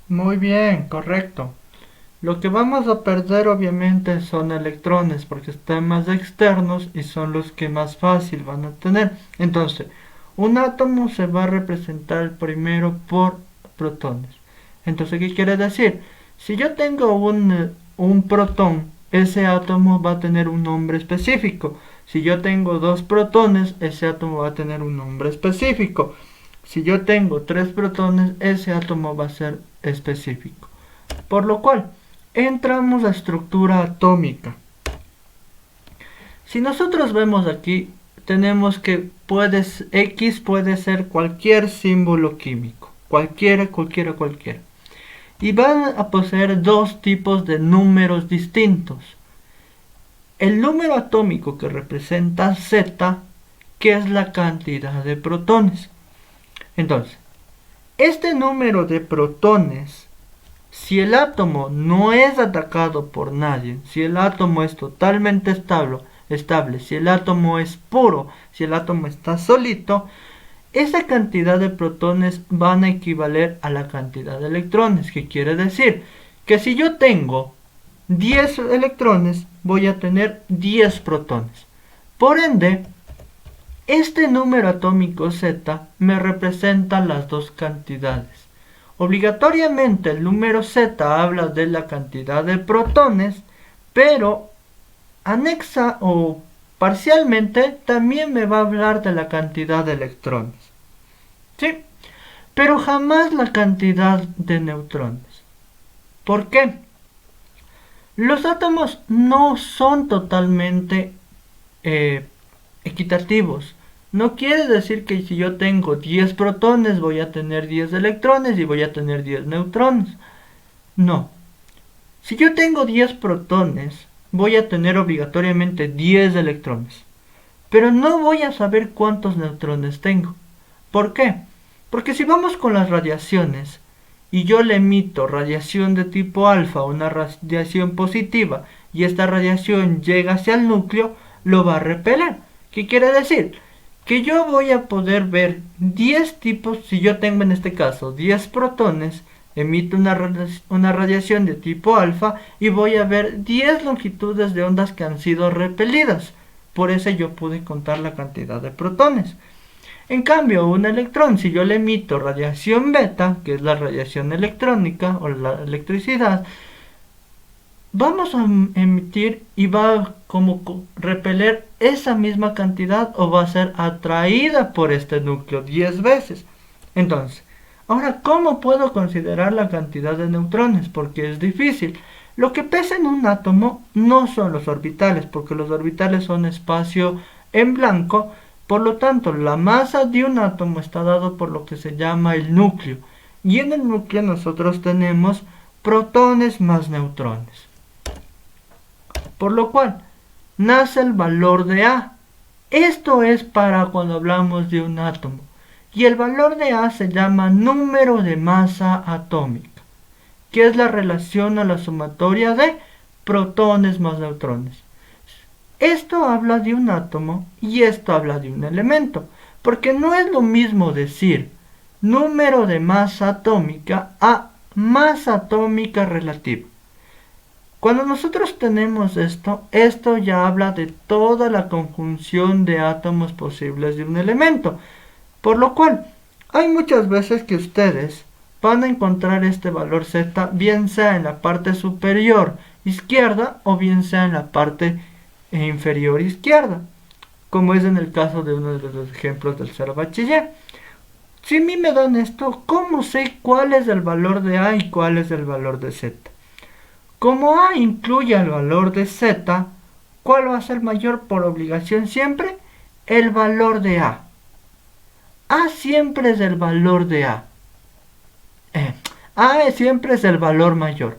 Muy bien, correcto. Lo que vamos a perder obviamente son electrones porque están más externos y son los que más fácil van a tener. Entonces, un átomo se va a representar primero por protones. Entonces, ¿qué quiere decir? Si yo tengo un protón, ese átomo va a tener un nombre específico. Si yo tengo dos protones, ese átomo va a tener un nombre específico. Si yo tengo tres protones, ese átomo va a ser específico. Por lo cual, entramos a estructura atómica. Si nosotros vemos aquí, tenemos que X puede ser cualquier símbolo químico, cualquiera. Y van a poseer dos tipos de números distintos. El número atómico que representa Z, que es la cantidad de protones. Entonces, este número de protones, si el átomo no es atacado por nadie, si el átomo es totalmente estable, si el átomo es puro, si el átomo está solito, esa cantidad de protones van a equivaler a la cantidad de electrones, que quiere decir que si yo tengo 10 electrones, voy a tener 10 protones. Por ende, este número atómico Z me representa las dos cantidades. Obligatoriamente el número Z habla de la cantidad de protones, pero anexa o parcialmente también me va a hablar de la cantidad de electrones. ¿Sí? Pero jamás la cantidad de neutrones. ¿Por qué? Los átomos no son totalmente equitativos. No quiere decir que si yo tengo 10 protones voy a tener 10 electrones y voy a tener 10 neutrones. No. Si yo tengo 10 protones, voy a tener obligatoriamente 10 electrones. Pero no voy a saber cuántos neutrones tengo. ¿Por qué? Porque si vamos con las radiaciones y yo le emito radiación de tipo alfa, una radiación positiva, y esta radiación llega hacia el núcleo, lo va a repeler. ¿Qué quiere decir? Que yo voy a poder ver 10 tipos, si yo tengo en este caso 10 protones, emito una radiación de tipo alfa y voy a ver 10 longitudes de ondas que han sido repelidas. Por eso yo pude contar la cantidad de protones. En cambio, un electrón, si yo le emito radiación beta, que es la radiación electrónica o la electricidad, vamos a emitir y va a como repeler esa misma cantidad o va a ser atraída por este núcleo 10 veces. Entonces, ahora, ¿cómo puedo considerar la cantidad de neutrones? Porque es difícil. Lo que pesa en un átomo no son los orbitales, porque los orbitales son espacio en blanco. Por lo tanto, la masa de un átomo está dado por lo que se llama el núcleo. Y en el núcleo nosotros tenemos protones más neutrones. Por lo cual, nace el valor de A. Esto es para cuando hablamos de un átomo. Y el valor de A se llama número de masa atómica, que es la relación a la sumatoria de protones más neutrones. Esto habla de un átomo y esto habla de un elemento, porque no es lo mismo decir número de masa atómica a masa atómica relativa. Cuando nosotros tenemos esto ya habla de toda la conjunción de átomos posibles de un elemento, por lo cual hay muchas veces que ustedes van a encontrar este valor Z bien sea en la parte superior izquierda o bien sea en la parte inferior izquierda, como es en el caso de uno de los ejemplos del ser bachiller. Si a mí me dan esto, ¿cómo sé cuál es el valor de A y cuál es el valor de Z? Como A incluye el valor de Z, ¿cuál va a ser mayor por obligación siempre? El valor de A. A siempre es el valor de A. A siempre es el valor mayor.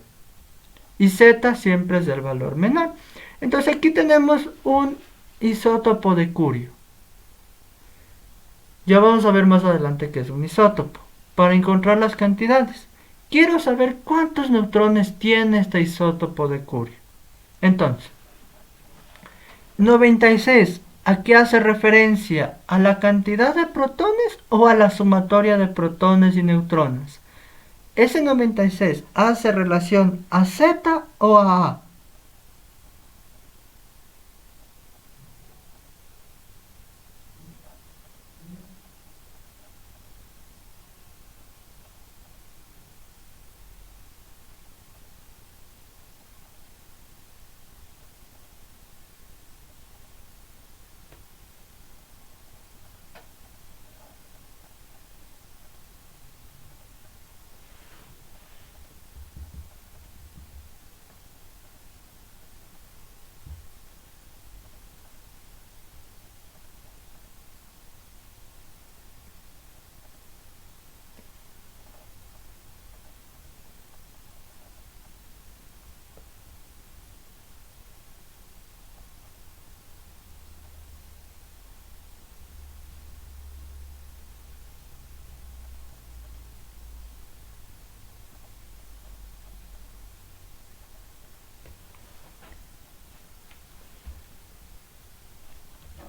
Y Z siempre es el valor menor. Entonces aquí tenemos un isótopo de curio. Ya vamos a ver más adelante qué es un isótopo. Para encontrar las cantidades, quiero saber cuántos neutrones tiene este isótopo de curio. Entonces, 96, ¿a qué hace referencia? ¿A la cantidad de protones o a la sumatoria de protones y neutrones? ¿ese 96 hace relación a Z o a A?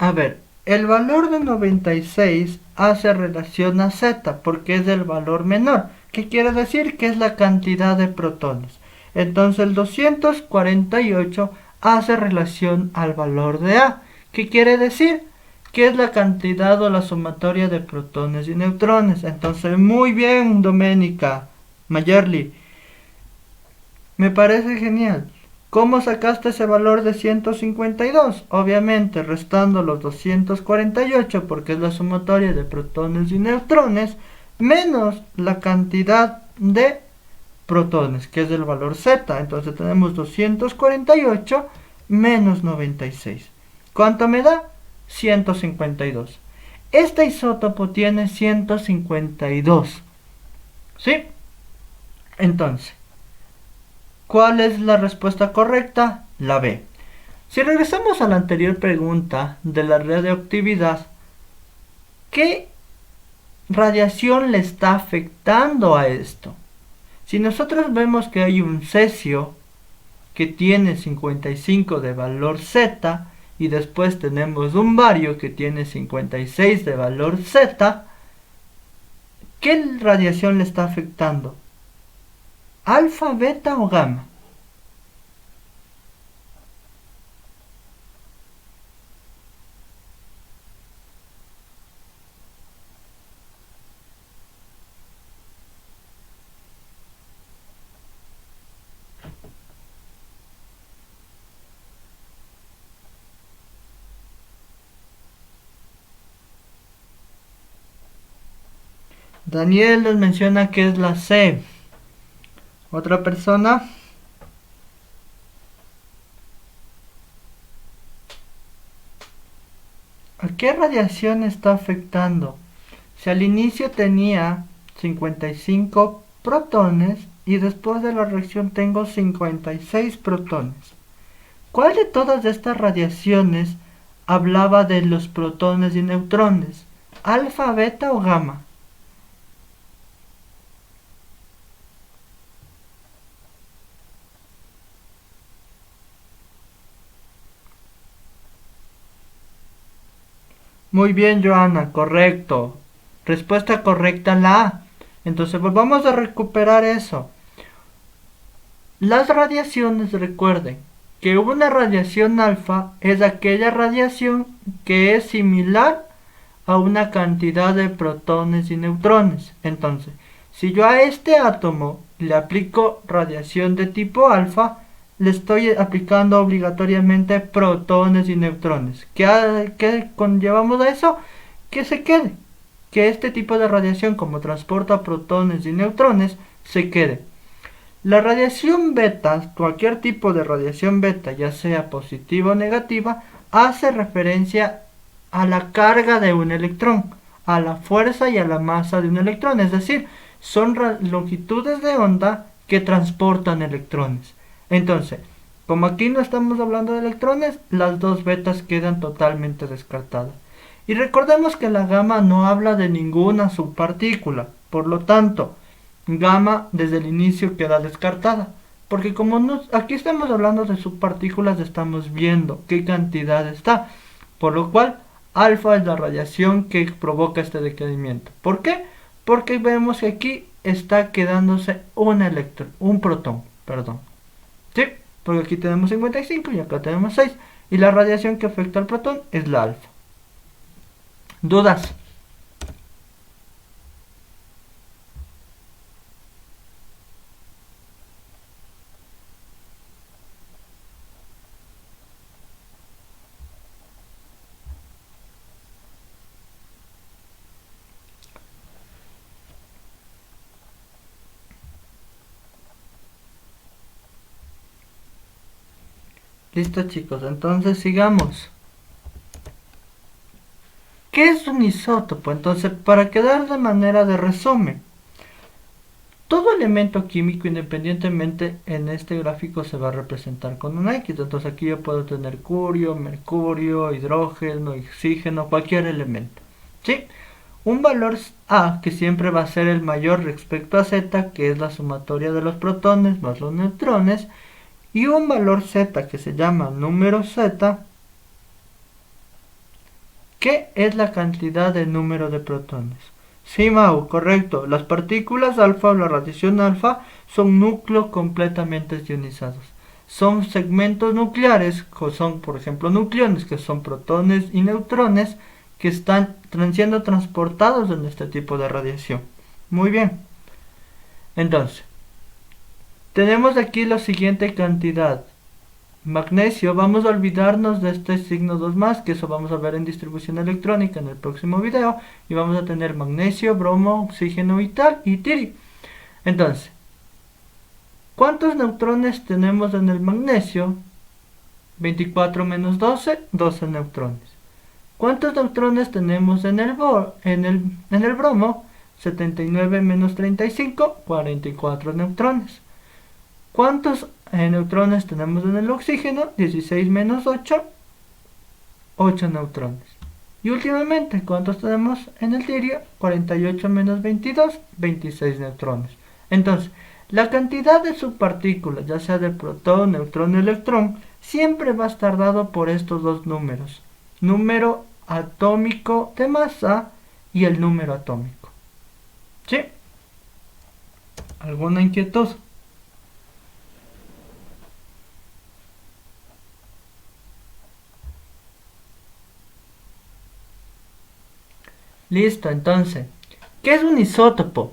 A ver, el valor de 96 hace relación a Z porque es el valor menor. ¿Qué quiere decir? Que es la cantidad de protones. Entonces el 248 hace relación al valor de A. ¿Qué quiere decir? Que es la cantidad o la sumatoria de protones y neutrones. Entonces, muy bien, Doménica, Mayerly. Me parece genial. ¿Cómo sacaste ese valor de 152? Obviamente restando los 248 porque es la sumatoria de protones y neutrones menos la cantidad de protones que es el valor Z. Entonces tenemos 248 menos 96. ¿Cuánto me da? 152. Este isótopo tiene 152. ¿Sí? Entonces, ¿cuál es la respuesta correcta? La B. Si regresamos a la anterior pregunta de la radioactividad, ¿qué radiación le está afectando a esto? Si nosotros vemos que hay un cesio que tiene 55 de valor Z y después tenemos un bario que tiene 56 de valor Z, ¿qué radiación le está afectando? ¿Alfa, beta o gamma? Daniel nos menciona que es la C. ¿Otra persona? ¿A qué radiación está afectando? Si al inicio tenía 55 protones y después de la reacción tengo 56 protones. ¿Cuál de todas estas radiaciones hablaba de los protones y neutrones? ¿Alfa, beta o gamma? Muy bien, Joana, correcto. Respuesta correcta la A. Entonces volvamos a recuperar eso. Las radiaciones, recuerden que una radiación alfa es aquella radiación que es similar a una cantidad de protones y neutrones. Entonces, si yo a este átomo le aplico radiación de tipo alfa, le estoy aplicando obligatoriamente protones y neutrones. ¿Qué conllevamos a eso? Que se quede. Que este tipo de radiación, como transporta protones y neutrones, se quede. La radiación beta, cualquier tipo de radiación beta, ya sea positiva o negativa, hace referencia a la carga de un electrón, a la fuerza y a la masa de un electrón. Es decir, son longitudes de onda que transportan electrones. Entonces, como aquí no estamos hablando de electrones, las dos betas quedan totalmente descartadas. Y recordemos que la gamma no habla de ninguna subpartícula, por lo tanto, gamma desde el inicio queda descartada. Porque como aquí estamos hablando de subpartículas, estamos viendo qué cantidad está. Por lo cual, alfa es la radiación que provoca este decaimiento. ¿Por qué? Porque vemos que aquí está quedándose un protón, perdón. ¿Sí? Porque aquí tenemos 55 y acá tenemos 6. Y la radiación que afecta al protón es la alfa. ¿Dudas? Listo, chicos, entonces sigamos. ¿Qué es un isótopo? Entonces, para quedar de manera de resumen, todo elemento químico, independientemente, en este gráfico se va a representar con una X. Entonces aquí yo puedo tener curio, mercurio, hidrógeno, oxígeno, cualquier elemento. ¿Sí? Un valor A, que siempre va a ser el mayor respecto a Z, que es la sumatoria de los protones más los neutrones, y un valor Z, que se llama número Z, que es la cantidad de número de protones. Sí, Mau, correcto. Las partículas alfa o la radiación alfa son núcleos completamente ionizados. Son segmentos nucleares, que son, por ejemplo, nucleones, que son protones y neutrones, que están siendo transportados en este tipo de radiación. Muy bien. Entonces, tenemos aquí la siguiente cantidad. Magnesio, vamos a olvidarnos de este signo 2 más, que eso vamos a ver en distribución electrónica en el próximo video, y vamos a tener magnesio, bromo, oxígeno y tal, y tirio. Entonces, ¿cuántos neutrones tenemos en el magnesio? 24 menos 12, 12 neutrones. ¿Cuántos neutrones tenemos en el bromo? 79 menos 35, 44 neutrones. ¿Cuántos neutrones tenemos en el oxígeno? 16 menos 8, 8 neutrones. Y últimamente, ¿cuántos tenemos en el tirio? 48 menos 22, 26 neutrones. Entonces, la cantidad de subpartículas, ya sea de protón, neutrón o electrón, siempre va a estar dado por estos dos números. Número atómico de masa y el número atómico. ¿Sí? ¿Alguna inquietud? Listo, entonces, ¿qué es un isótopo?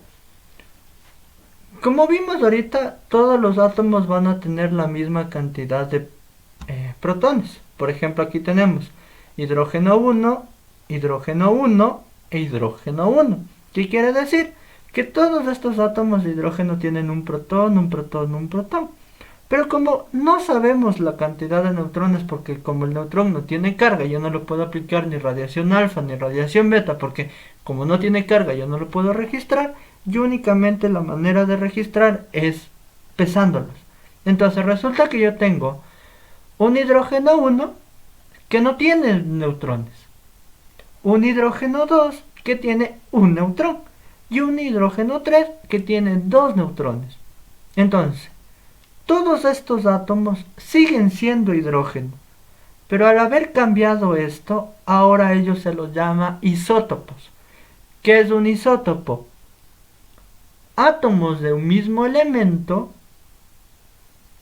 Como vimos ahorita, todos los átomos van a tener la misma cantidad de protones. Por ejemplo, aquí tenemos hidrógeno 1, hidrógeno 1 e hidrógeno 1. ¿Qué quiere decir? Que todos estos átomos de hidrógeno tienen un protón, un protón, un protón. Pero como no sabemos la cantidad de neutrones, porque como el neutrón no tiene carga, yo no lo puedo aplicar ni radiación alfa ni radiación beta, porque como no tiene carga yo no lo puedo registrar, y únicamente la manera de registrar es pesándolos. Entonces resulta que yo tengo un hidrógeno 1 que no tiene neutrones, un hidrógeno 2 que tiene un neutrón, y un hidrógeno 3 que tiene dos neutrones. Entonces, todos estos átomos siguen siendo hidrógeno, pero al haber cambiado esto, ahora ellos se los llama isótopos. ¿Qué es un isótopo? Átomos de un mismo elemento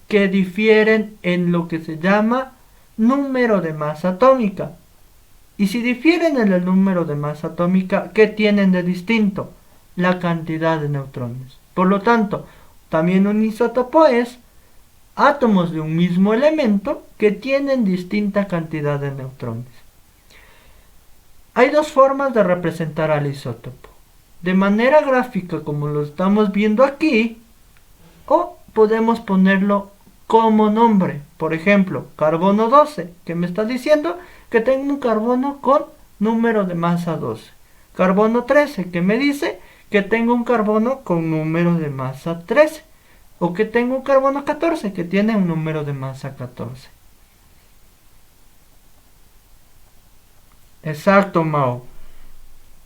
que difieren en lo que se llama número de masa atómica. Y si difieren en el número de masa atómica, ¿qué tienen de distinto? La cantidad de neutrones. Por lo tanto, también un isótopo es átomos de un mismo elemento que tienen distinta cantidad de neutrones. Hay dos formas de representar al isótopo. De manera gráfica, como lo estamos viendo aquí, o podemos ponerlo como nombre. Por ejemplo, carbono 12, que me está diciendo que tengo un carbono con número de masa 12. Carbono 13, que me dice que tengo un carbono con número de masa 13. O que tengo un carbono 14 que tiene un número de masa 14. Exacto, Mao.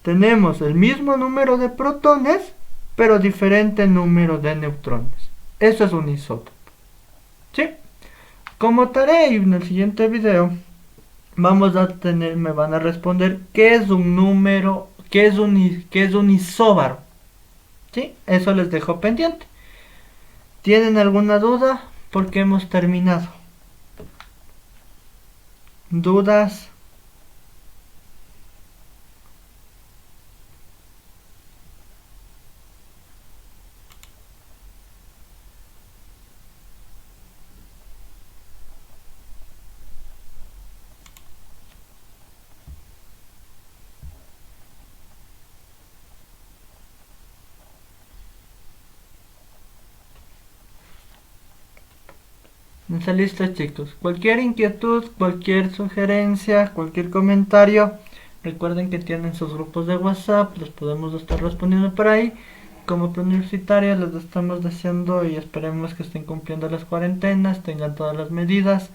Tenemos el mismo número de protones, pero diferente número de neutrones. Eso es un isótopo. ¿Sí? Como tarea y en el siguiente video me van a responder qué es un número, qué es un isóbaro. ¿Sí? Eso les dejo pendiente. ¿Tienen alguna duda? Porque hemos terminado. ¿Dudas? Está listo, chicos. Cualquier inquietud, cualquier sugerencia, cualquier comentario, recuerden que tienen sus grupos de WhatsApp, los podemos estar respondiendo por ahí. Como preuniversitaria les estamos deseando y esperemos que estén cumpliendo las cuarentenas, tengan todas las medidas.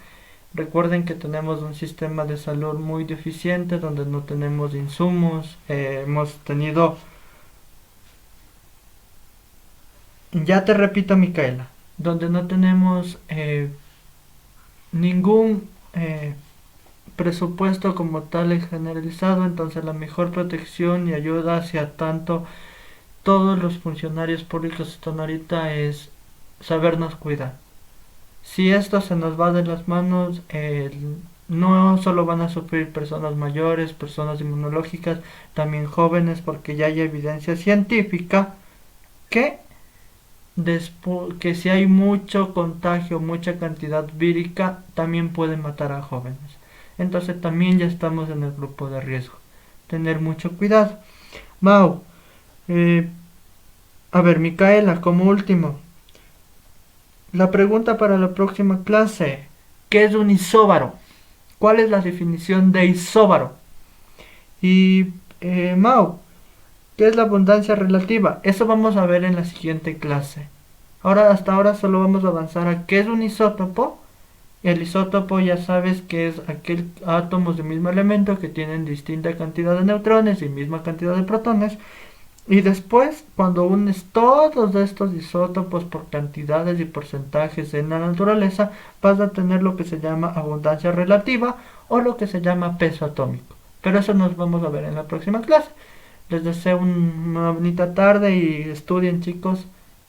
Recuerden que tenemos un sistema de salud muy deficiente donde no tenemos insumos, hemos tenido... Ya te repito, Micaela, donde no tenemos ningún presupuesto como tal generalizado, entonces la mejor protección y ayuda hacia tanto todos los funcionarios públicos están ahorita es sabernos cuidar. Si esto se nos va de las manos, no solo van a sufrir personas mayores, personas inmunológicas, también jóvenes, porque ya hay evidencia científica que que si hay mucho contagio, mucha cantidad vírica, también puede matar a jóvenes. Entonces también ya estamos en el grupo de riesgo. Tener mucho cuidado. Mau, a ver, Micaela, como último, la pregunta para la próxima clase: ¿qué es un isóbaro? ¿Cuál es la definición de isóbaro? Y Mau, ¿qué es la abundancia relativa? Eso vamos a ver en la siguiente clase. Hasta ahora solo vamos a avanzar a qué es un isótopo. El isótopo ya sabes que es aquel átomos del mismo elemento que tienen distinta cantidad de neutrones y misma cantidad de protones. Y después, cuando unes todos estos isótopos por cantidades y porcentajes en la naturaleza, vas a tener lo que se llama abundancia relativa o lo que se llama peso atómico. Pero eso nos vamos a ver en la próxima clase. Les deseo una bonita tarde y estudien, chicos.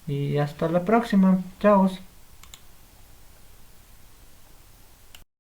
Y hasta la próxima. Chao.